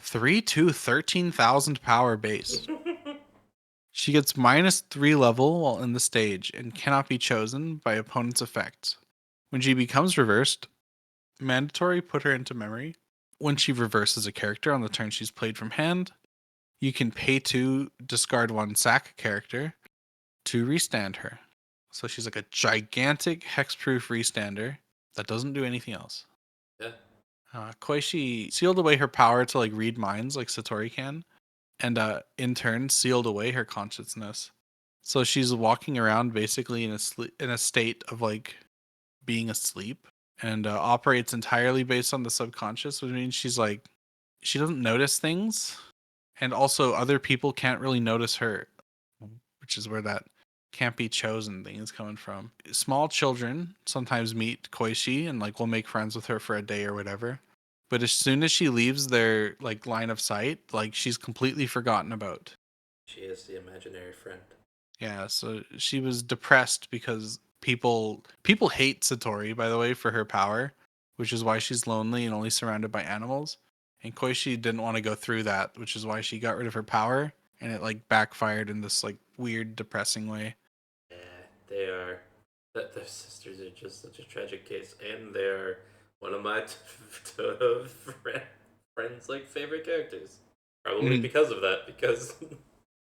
Speaker 2: 3/2, 13,000 power base. She gets -3 level while in the stage and cannot be chosen by opponent's effects. When she becomes reversed, mandatory put her into memory. When she reverses a character on the turn she's played from hand, you can pay 2, discard 1, sack character to restand her. So she's like a gigantic hexproof restander that doesn't do anything else.
Speaker 1: Yeah.
Speaker 2: Koishi sealed away her power to like read minds like Satori can, and in turn sealed away her consciousness. So she's walking around basically in a state of like being asleep, and operates entirely based on the subconscious, which means she doesn't notice things, and also other people can't really notice her, which is where that can't be chosen thing is coming from. Small children sometimes meet Koishi and like will make friends with her for a day or whatever. but as soon as she leaves their like line of sight, like she's completely forgotten about.
Speaker 1: She is the imaginary friend.
Speaker 2: Yeah, so she was depressed because people hate Satori, by the way, for her power, which is why she's lonely and only surrounded by animals. And Koishi didn't want to go through that, which is why she got rid of her power, and it like backfired in this like weird, depressing way.
Speaker 1: Yeah, they are. That their sisters are just such a tragic case, and they're one of my friends like favorite characters. Probably
Speaker 2: Mhm.
Speaker 1: because of that, because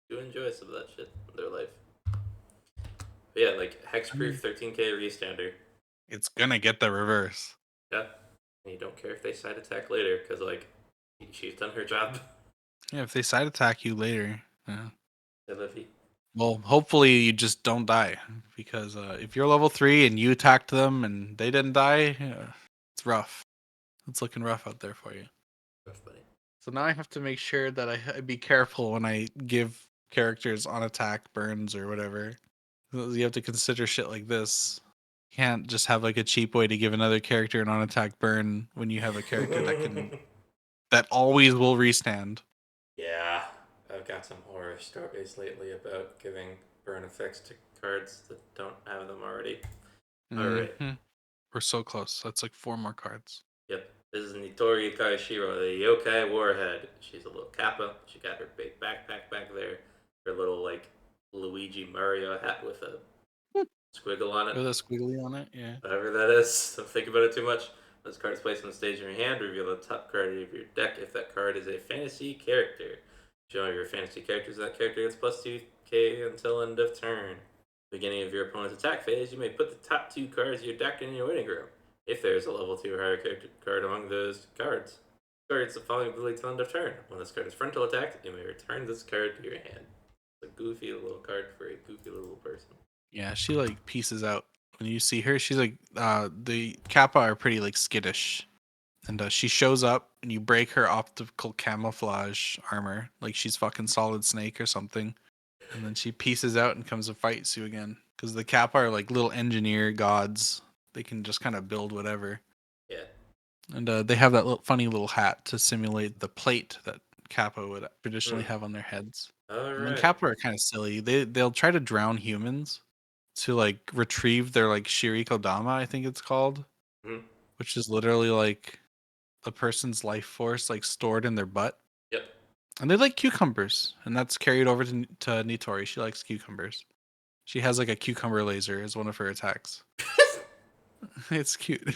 Speaker 1: you enjoy some of that shit in their life. But yeah, like
Speaker 2: I
Speaker 1: hexproof
Speaker 2: mean,
Speaker 1: 13k restander.
Speaker 2: it's gonna get the reverse.
Speaker 1: Yeah, and you don't care if they side attack later, because like she's done her job.
Speaker 2: Yeah, if they side attack you later, yeah.
Speaker 1: They love you.
Speaker 2: Well, hopefully you just don't die, because if you're level 3 and you attacked them and they didn't die, it's rough. It's looking rough out there for you.
Speaker 1: Rough buddy.
Speaker 2: So now I have to make sure that I be careful when I give characters on attack burns or whatever. You have to consider shit like this. You can't just have like a cheap way to give another character an on attack burn when you have a character that always will restand.
Speaker 1: Yeah, I've got some horror stories lately about giving burn effects to cards that don't have them already. Alright.
Speaker 2: Hmm. We're so close. That's like 4 more cards.
Speaker 1: Yep. This is Nitori Kaishiro, the yokai warhead. She's a little kappa. She got her big backpack back there. Her little, like, Luigi Mario hat with a squiggle on it.
Speaker 2: With a squiggly on it, yeah.
Speaker 1: Whatever that is. Don't think about it too much. This card is placed on the stage in your hand. Reveal the top card of your deck if that card is a fantasy character. Show your fantasy characters. That character gets plus 2k until end of turn. Beginning of your opponent's attack phase, you may put the top 2 cards of your deck in your waiting room. If there is a level 2 or higher character card among those cards, cards the following ability till end of turn. When this card is frontal attacked, you may return this card to your hand. It's a goofy little card for a goofy little person.
Speaker 2: Yeah, she like pieces out. When you see her, she's like the Kappa are pretty like skittish. And she shows up and you break her optical camouflage armor like she's fucking Solid Snake or something. And then she pieces out and comes and fights you again. Because the Kappa are like little engineer gods. They can just kind of build whatever.
Speaker 1: Yeah.
Speaker 2: And they have that little, funny little hat to simulate the plate that Kappa would traditionally
Speaker 1: Hmm.
Speaker 2: have on their heads. And then
Speaker 1: Alright.
Speaker 2: Kappa are kind of silly. They'll try to drown humans to like retrieve their like Shiriko Dama, I think it's called,
Speaker 1: Hmm.
Speaker 2: which is literally like a person's life force like stored in their butt.
Speaker 1: Yep.
Speaker 2: And they like cucumbers, and that's carried over to Nitori. She likes cucumbers. She has like a cucumber laser as one of her attacks. It's cute.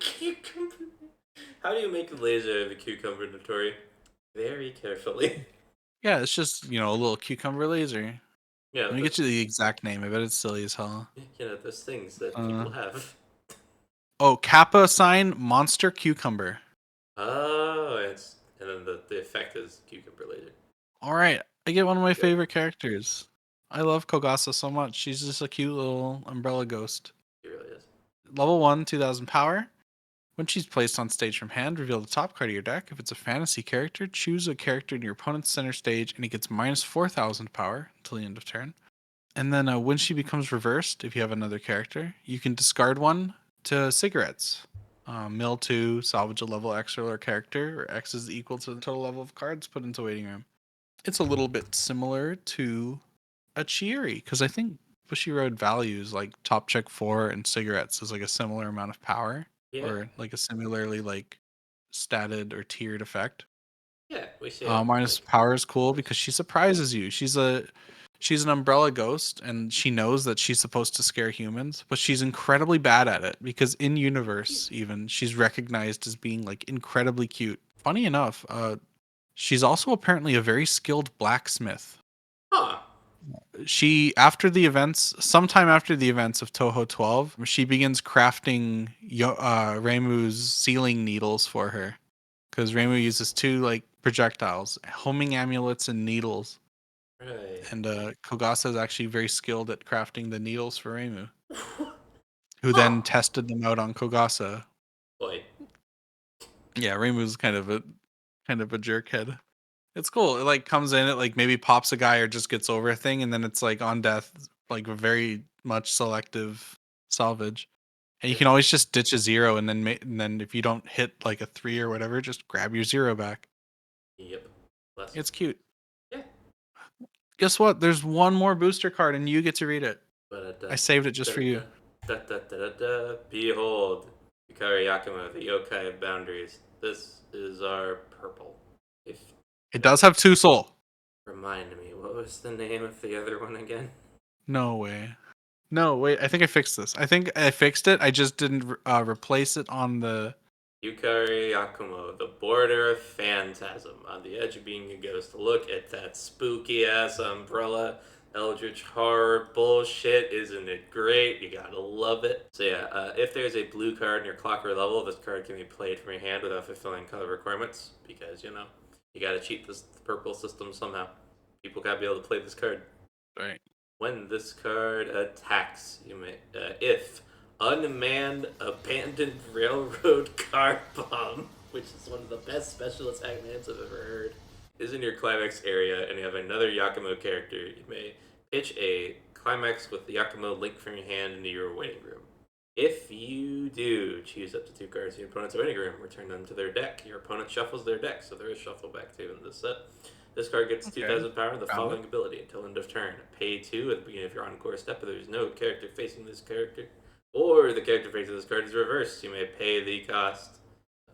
Speaker 1: Cucumber. How do you make a laser of a cucumber, Notori? Very carefully.
Speaker 2: Yeah, it's just, a little cucumber laser.
Speaker 1: Yeah,
Speaker 2: Let me get you the exact name of it. It's silly as hell.
Speaker 1: those things that
Speaker 2: Uh,
Speaker 1: people have.
Speaker 2: oh, Kappa sign monster cucumber.
Speaker 1: Oh, and then the effect is cucumber laser.
Speaker 2: All right, I get one of my
Speaker 1: Good.
Speaker 2: favorite characters. I love Kogasa so much. She's just a cute little umbrella ghost.
Speaker 1: It really is.
Speaker 2: Level 1, 2000 power. When she's placed on stage from hand, reveal the top card of your deck. If it's a fantasy character, choose a character in your opponent's center stage, and it gets minus 4,000 power until the end of turn. And then when she becomes reversed, if you have another character, you can discard one to cigarettes. Mill 2, salvage a level X or lower character, or X is equal to the total level of cards put into waiting room. It's a little bit similar to a Chieri, because I think Bushy Road values like top check 4 and cigarettes is like a similar amount of power,
Speaker 1: Yeah,
Speaker 2: or like a similarly like statted or tiered effect.
Speaker 1: yeah. We see it
Speaker 2: Minus
Speaker 1: like
Speaker 2: power is cool
Speaker 1: this.
Speaker 2: because she surprises you. She's an umbrella ghost, and she knows that she's supposed to scare humans, but she's incredibly bad at it because in universe even she's recognized as being like incredibly cute. Funny enough, she's also apparently a very skilled blacksmith.
Speaker 1: Huh.
Speaker 2: She sometime after the events of Touhou 12, she begins crafting Reimu's sealing needles for her because Reimu uses 2 like projectiles, homing amulets and needles.
Speaker 1: Right.
Speaker 2: And Kogasa is actually very skilled at crafting the needles for Reimu, who
Speaker 1: Huh.
Speaker 2: then tested them out on Kogasa.
Speaker 1: Boy.
Speaker 2: Yeah, Reimu's kind of a jerkhead. It's cool. It like comes in, it like maybe pops a guy or just gets over a thing, and then it's like on death, like a very much selective salvage. And you can always just ditch a 0 and then if you don't hit like a 3 or whatever, just grab your 0 back.
Speaker 1: Yep. Less.
Speaker 2: It's cute.
Speaker 1: Yeah.
Speaker 2: Guess what? There's one more booster card and you get to read it.
Speaker 1: But
Speaker 2: I saved it just for you.
Speaker 1: Behold, Yukari Yakima, the yokai of boundaries. This is our purple. If
Speaker 2: It does have 2 soul.
Speaker 1: remind me, what was the name of the other one again?
Speaker 2: No way. No, wait. I think I fixed this. I think I fixed it. I just didn't replace it on the.
Speaker 1: Yukari Yakumo, the border of phantasm, on the edge of being a ghost. Look at that spooky ass umbrella. Eldritch horror bullshit, isn't it great? You gotta love it. So yeah, if there's a blue card in your clocker level, this card can be played from your hand without fulfilling color requirements, because, you know, you gotta cheat this purple system somehow. People gotta be able to play this card.
Speaker 2: Right.
Speaker 1: When this card attacks, you may, if unmanned abandoned railroad car bomb, which is one of the best special attack names I've ever heard, is in your climax area and you have another Yakumo character, you may pitch a climax with the Yakumo link from your hand into your waiting room. If you do choose up to 2 cards in your opponent's waiting room, return them to their deck. Your opponent shuffles their deck, so there is shuffle back 2 in this set. This card gets 2,000 power, the following ability until end of turn. Pay 2 at the beginning of your encore step, but there's no character facing this character. Or the character facing this card is reversed. You may pay the cost,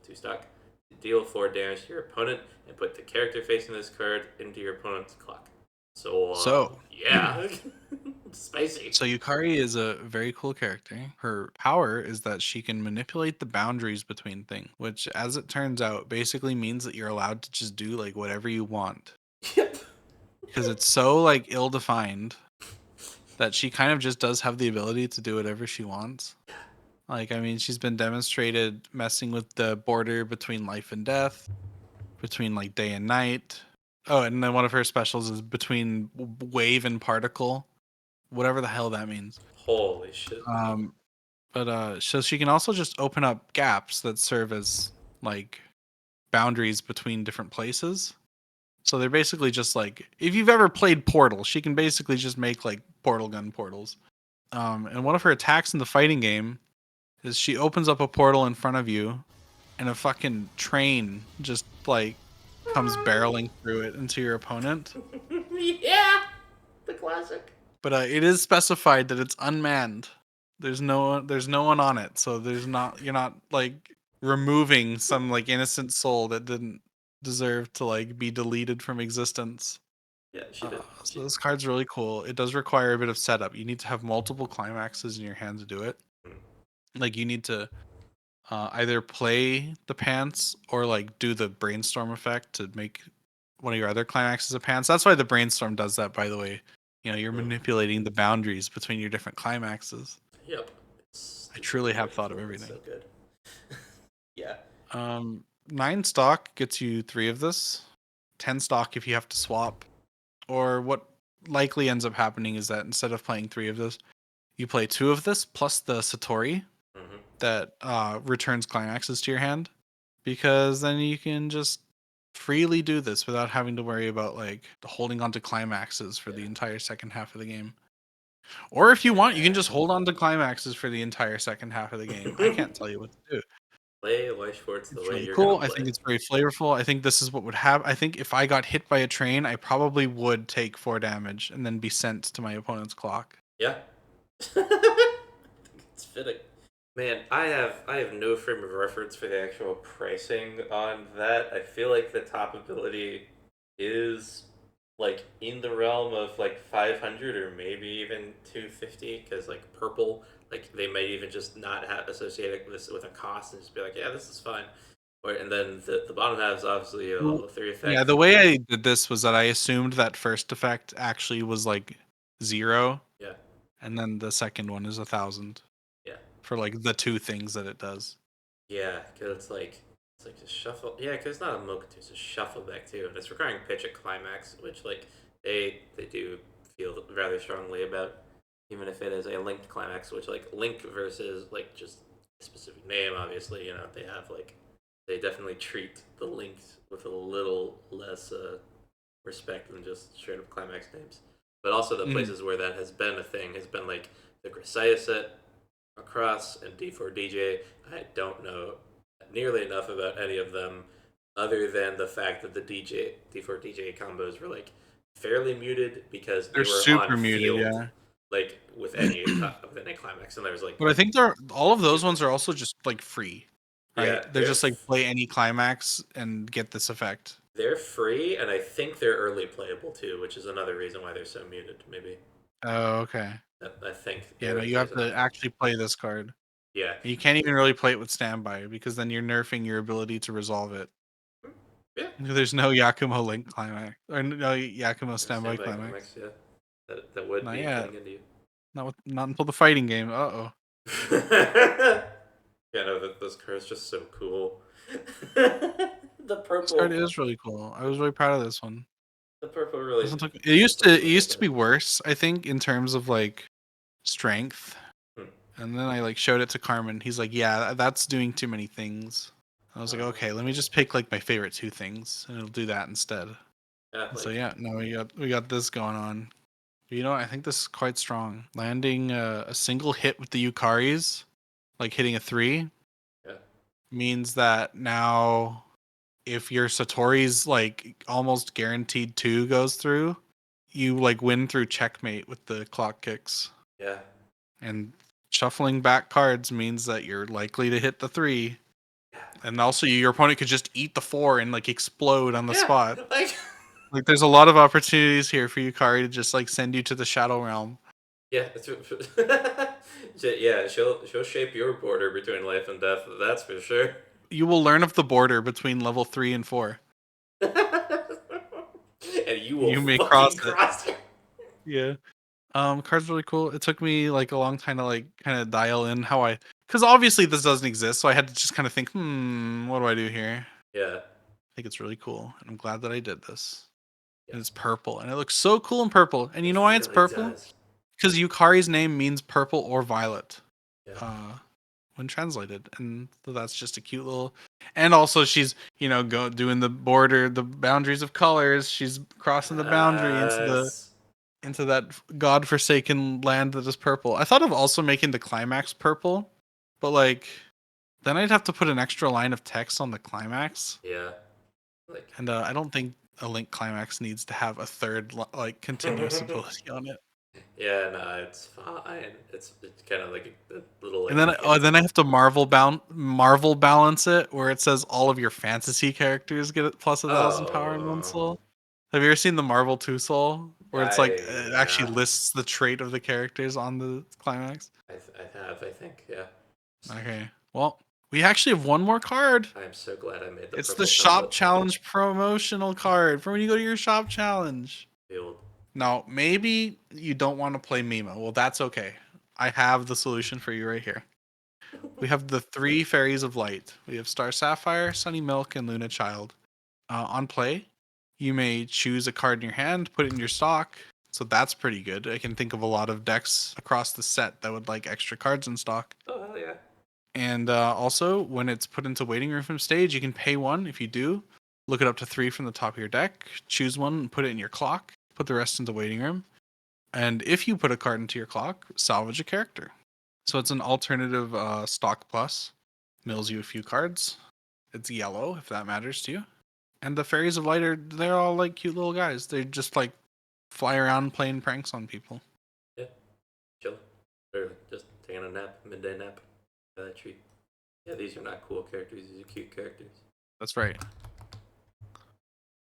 Speaker 1: 2 stock, to deal 4 damage to your opponent and put the character facing this card into your opponent's clock. So, yeah. Spicy.
Speaker 2: So Yukari is a very cool character. Her power is that she can manipulate the boundaries between things, which, as it turns out, basically means that you're allowed to just do like whatever you want.
Speaker 1: Yep.
Speaker 2: Because it's so like ill-defined that she kind of just does have the ability to do whatever she wants. Like, I mean, she's been demonstrated messing with the border between life and death, between like day and night. Oh, and then one of her specials is between wave and particle, whatever the hell that means.
Speaker 1: Holy shit.
Speaker 2: But so she can also just open up gaps that serve as like boundaries between different places. So they're basically just like, if you've ever played Portal, she can basically just make like portal gun portals. And one of her attacks in the fighting game is she opens up a portal in front of you, and a fucking train just like comes barreling through it into your opponent.
Speaker 1: Yeah, the classic.
Speaker 2: But it is specified that it's unmanned. There's no one on it, so you're not like removing some like innocent soul that didn't deserve to like be deleted from existence.
Speaker 1: Yeah, she did.
Speaker 2: So this card's really cool. It does require a bit of setup. You need to have multiple climaxes in your hand to do it. Like you need to either play the pants or like do the brainstorm effect to make one of your other climaxes a pants. That's why the brainstorm does that, by the way. You know, you're manipulating the boundaries between your different climaxes.
Speaker 1: Yep.
Speaker 2: I truly have thought of everything.
Speaker 1: So good. Yeah.
Speaker 2: 9 stock gets you 3 of this. 10 stock if you have to swap. Or what likely ends up happening is that instead of playing 3 of this, you play 2 of this plus the Satori that returns climaxes to your hand. Because then you can just freely do this without having to worry about like holding on to climaxes for the entire second half of the game. Or if you want, you can just hold on to climaxes for the entire second half of the game. I can't tell you what to do.
Speaker 1: Play Weiss Schwartz the
Speaker 2: It's
Speaker 1: way
Speaker 2: really
Speaker 1: you're
Speaker 2: cool.
Speaker 1: gonna
Speaker 2: I
Speaker 1: play.
Speaker 2: think it's very flavorful. I think this is what would happen. I think if I got hit by a train, I probably would take 4 damage and then be sent to my opponent's clock.
Speaker 1: Yeah. It's fitting. Man, I have no frame of reference for the actual pricing on that. I feel like the top ability is like in the realm of like 500 or maybe even 250 because like purple, like they might even just not have associated this with a cost and just be like, yeah, this is fine. Or and then the bottom half is obviously a level 3 effect.
Speaker 2: Yeah, the way I did this was that I assumed that first effect actually was like 0.
Speaker 1: Yeah.
Speaker 2: And then the second one is 1,000.
Speaker 1: Yeah.
Speaker 2: For like the 2 things that it does.
Speaker 1: Yeah, because it's like a shuffle. Yeah, because it's not a Mokutu, it's a shuffle back too, and it's requiring pitch at climax, which like they do feel rather strongly about, even if it is a linked climax, which like link versus like just a specific name. Obviously, you know they have like they definitely treat the links with a little less respect than just straight up climax names. But also the places where that has been a thing has been like the Grisaya set, Across and D4DJ, I don't know nearly enough about any of them, other than the fact that the D4DJ combos were like fairly muted because they
Speaker 2: They're
Speaker 1: were on
Speaker 2: super muted,
Speaker 1: field,
Speaker 2: yeah.
Speaker 1: like with any climax, and there was like
Speaker 2: But I think they're all of those
Speaker 1: two
Speaker 2: ones are
Speaker 1: things.
Speaker 2: also just like free,
Speaker 1: Yeah,
Speaker 2: right? They're just like play any climax and get this effect.
Speaker 1: they're free, and I think they're early playable too, which is another reason why they're so muted. Maybe
Speaker 2: Oh, okay.
Speaker 1: I think
Speaker 2: Yeah, no, you
Speaker 1: there's
Speaker 2: have
Speaker 1: an
Speaker 2: to
Speaker 1: option.
Speaker 2: actually play this card.
Speaker 1: Yeah,
Speaker 2: You can't even really play it with standby because then you're nerfing your ability to resolve it.
Speaker 1: yeah.
Speaker 2: There's no Yakumo Link climax or no Yakumo standby
Speaker 1: Standby
Speaker 2: climax.
Speaker 1: climax. Yeah, that would
Speaker 2: Not
Speaker 1: be
Speaker 2: yet.
Speaker 1: cutting into you.
Speaker 2: Not until the fighting game. Uh oh.
Speaker 1: Yeah, no, this car is just so cool. the
Speaker 2: This card
Speaker 1: purple,
Speaker 2: is really cool. I was really proud of this one.
Speaker 1: the purple really
Speaker 2: Doesn't look. It used to.
Speaker 1: looks
Speaker 2: It
Speaker 1: really
Speaker 2: used to
Speaker 1: good.
Speaker 2: be worse. I think in terms of like strength.
Speaker 1: Hmm.
Speaker 2: And then I like showed it to Carmen. He's like, "Yeah, that's doing too many things." I was like,
Speaker 1: Uh,
Speaker 2: "Okay, let me just pick like my favorite two things, and it'll do that instead."
Speaker 1: yeah,
Speaker 2: And so
Speaker 1: like
Speaker 2: yeah, no, we got this going on. But, you know, I think this is quite strong. Landing a single hit with the Yukaris, like hitting a 3,
Speaker 1: yeah,
Speaker 2: means that now if your Satori's like almost guaranteed 2 goes through, you like win through checkmate with the clock kicks.
Speaker 1: yeah,
Speaker 2: And shuffling back cards means that you're likely to hit the 3. And also your opponent could just eat the 4 and like explode on the
Speaker 1: yeah.
Speaker 2: spot.
Speaker 1: Like,
Speaker 2: Like there's a lot of opportunities here for Yukari to just like send you to the Shadow Realm.
Speaker 1: yeah, yeah. She'll shape your border between life and death. That's for sure.
Speaker 2: You will learn of the border between level 3 and 4.
Speaker 1: And you will
Speaker 2: You may cross
Speaker 1: fucking
Speaker 2: it.
Speaker 1: cross it.
Speaker 2: Yeah. Card's really cool. It took me like a long time to like kind of dial in how I, because obviously this doesn't exist, so I had to just kind of think, what do I do here?
Speaker 1: Yeah,
Speaker 2: I think it's really cool, and I'm glad that I did this.
Speaker 1: yeah.
Speaker 2: And it's purple, and it looks so cool in purple. And you
Speaker 1: It
Speaker 2: know why it's
Speaker 1: really
Speaker 2: purple?
Speaker 1: does.
Speaker 2: Because Yukari's name means purple or violet,
Speaker 1: Yeah.
Speaker 2: uh, when translated, and so that's just a cute little. And also, she's doing the border, the boundaries of colors. She's crossing the boundary
Speaker 1: Yes.
Speaker 2: into that godforsaken land that is purple. I thought of also making the climax purple, but like then I'd have to put an extra line of text on the climax,
Speaker 1: Yeah. Like,
Speaker 2: and I don't think a link climax needs to have a third like continuous ability on it.
Speaker 1: yeah, no, it's fine. It's kind of like a little
Speaker 2: And
Speaker 1: like
Speaker 2: then
Speaker 1: hint.
Speaker 2: then I have to Marvel balance it where it says all of your fantasy characters get it plus 1,000 power and 1
Speaker 1: Oh,
Speaker 2: soul. Have you ever seen the Marvel 2 soul where it's like it
Speaker 1: yeah,
Speaker 2: actually lists the trait of the characters on the climax?
Speaker 1: I have, I think, yeah.
Speaker 2: Okay. Well, we actually have one more card.
Speaker 1: I am so glad I made the
Speaker 2: It's the
Speaker 1: purple
Speaker 2: shop
Speaker 1: template.
Speaker 2: challenge promotional card for when you go to your shop challenge.
Speaker 1: Field.
Speaker 2: Now, maybe you don't want to play Mima. Well, that's okay. I have the solution for you right here. We have the 3 fairies of light. We have Star Sapphire, Sunny Milk, and Luna Child. On play, you may choose a card in your hand, put it in your stock. So that's pretty good. I can think of a lot of decks across the set that would like extra cards in stock.
Speaker 1: Oh, hell yeah.
Speaker 2: And also, when it's put into waiting room from stage, you can pay 1. If you do, look it up to 3 from the top of your deck, choose one, and put it in your clock, put the rest into waiting room. And if you put a card into your clock, salvage a character. So it's an alternative stock plus. Mills you a few cards. It's yellow, if that matters to you. And the Fairies of Light they're all like cute little guys. They just like fly around playing pranks on people.
Speaker 1: Yeah, chilling. Or just taking a nap, midday nap. By that tree. Yeah, these are not cool characters. These are cute characters.
Speaker 2: That's right.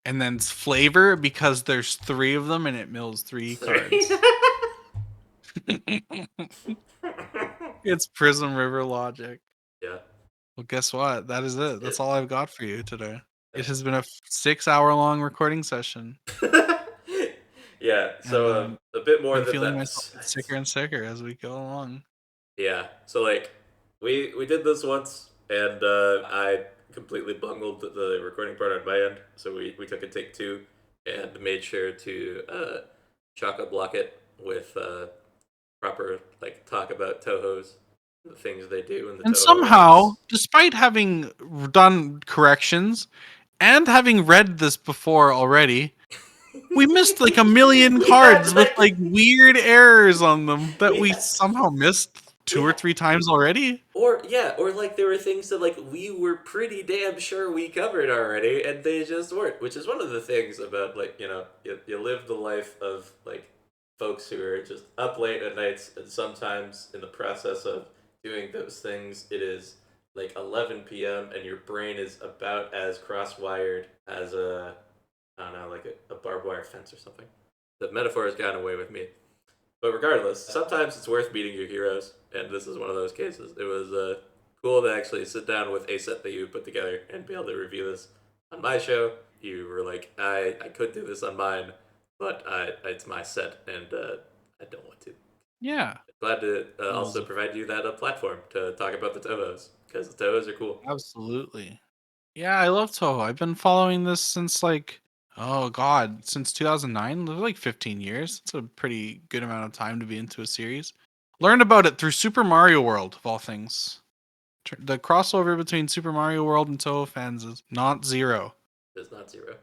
Speaker 2: And then it's flavor because there's 3 of them and it mills 3 cards. It's Prism River logic.
Speaker 1: Yeah.
Speaker 2: Well, guess what? That is it. That's
Speaker 1: It.
Speaker 2: all I've got for you today. It has been a 6-hour long recording session.
Speaker 1: Yeah,
Speaker 2: And
Speaker 1: so a bit more
Speaker 2: I'm
Speaker 1: than
Speaker 2: feeling
Speaker 1: that.
Speaker 2: myself get sicker and sicker as we go along.
Speaker 1: Yeah, so like we did this once, and I completely bungled the recording part on my end. So we took a take 2 and made sure to chock block it with proper like talk about Touhou's, the things they do in the
Speaker 2: And
Speaker 1: Touhou
Speaker 2: somehow,
Speaker 1: ranks.
Speaker 2: despite having done corrections and having read this before already, we missed like a million
Speaker 1: We had
Speaker 2: cards with
Speaker 1: like
Speaker 2: like weird errors on them that
Speaker 1: we
Speaker 2: we
Speaker 1: had
Speaker 2: somehow missed. two or
Speaker 1: Yeah.
Speaker 2: three times already.
Speaker 1: Or yeah, or like there were things that like we were pretty damn sure we covered already, and they just weren't. Which is one of the things about like you live the life of like folks who are just up late at nights, and sometimes in the process of doing those things, it is like 11 p.m. and your brain is about as cross-wired as a I don't know, like a barbed wire fence or something. The metaphor has gotten away with me. But regardless, sometimes it's worth meeting your heroes, and this is one of those cases. It was cool to actually sit down with a set that you put together and be able to review this on my show. You were like, I could do this on mine, but it's my set, and I don't want to.
Speaker 2: Yeah.
Speaker 1: Glad to
Speaker 2: It was
Speaker 1: also provide you that platform to talk about the Touhous, because the Touhous are cool.
Speaker 2: absolutely. Yeah, I love Touhou. I've been following this since like, oh god, since 2009. Like 15 years. It's a pretty good amount of time to be into a series. Learned about it through Super Mario World, of all things. The crossover between Super Mario World and Touhou fans is not zero.
Speaker 1: It's not zero.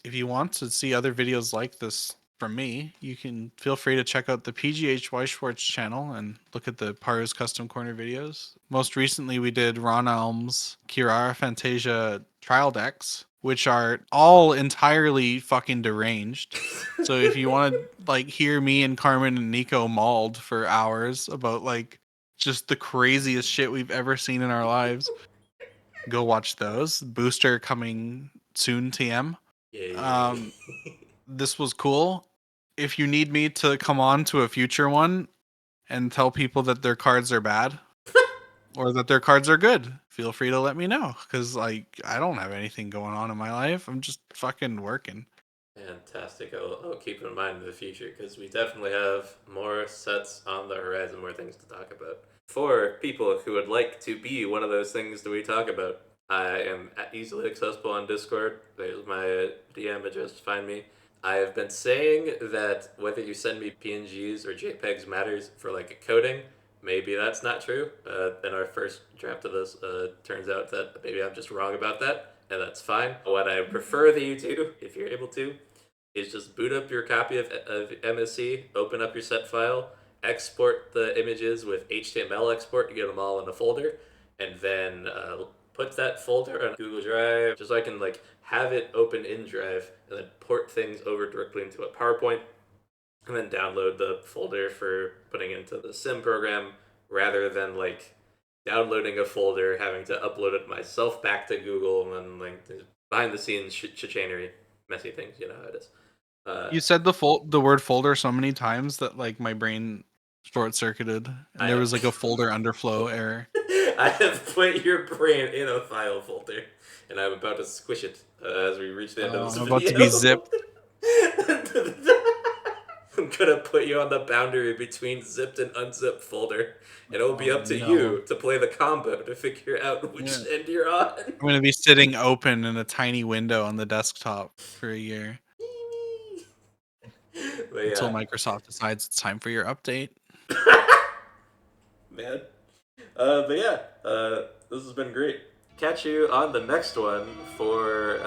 Speaker 2: If you want to see other videos like this from me, you can feel free to check out the PGH Schwartz channel and look at the Paru's Custom Corner videos. Most recently, we did Ron Elm's Kirara Fantasia trial decks, which are all entirely fucking deranged. So if you want to like hear me and Carmen and Nico mauled for hours about like just the craziest shit we've ever seen in our lives, go watch those. Booster coming soon, TM.
Speaker 1: Yay.
Speaker 2: Um, this was cool. If you need me to come on to a future one and tell people that their cards are bad or that their cards are good, feel free to let me know. Because, like, I don't have anything going on in my life. I'm just fucking working.
Speaker 1: Fantastic. I'll keep in mind in the future because we definitely have more sets on the horizon, more things to talk about. For people who would like to be one of those things that we talk about, I am easily accessible on Discord. There's my DM address to find me. I have been saying that whether you send me PNGs or JPEGs matters for like a coding. Maybe that's not true. In our first draft of this, turns out that maybe I'm just wrong about that, and that's fine. What I prefer that you do, if you're able to, is just boot up your copy of MSC, open up your set file, export the images with HTML export, you get them all in a folder, and then put that folder on Google Drive, just so I can like have it open in Drive, and then port things over directly into a PowerPoint, and then download the folder for putting into the sim program, rather than like downloading a folder, having to upload it myself back to Google, and then like behind the scenes chicanery, messy things, you know how it is.
Speaker 2: You said the word folder so many times that, like, my brain short circuited and
Speaker 1: I
Speaker 2: there
Speaker 1: have
Speaker 2: was like a folder underflow error.
Speaker 1: I have put your brain in a file folder, and I'm about to squish it as we reach the end of this
Speaker 2: I'm about to be
Speaker 1: video.
Speaker 2: zipped.
Speaker 1: I'm gonna put you on the boundary between zipped and unzipped folder, and it'll be
Speaker 2: Oh
Speaker 1: up to
Speaker 2: no.
Speaker 1: you to play the combo to figure out which
Speaker 2: Yeah.
Speaker 1: end you're on.
Speaker 2: I'm going to be sitting open in a tiny window on the desktop for a year
Speaker 1: But
Speaker 2: until
Speaker 1: yeah,
Speaker 2: Microsoft decides it's time for your update.
Speaker 1: man. But yeah, this has been great. Catch you on the next one for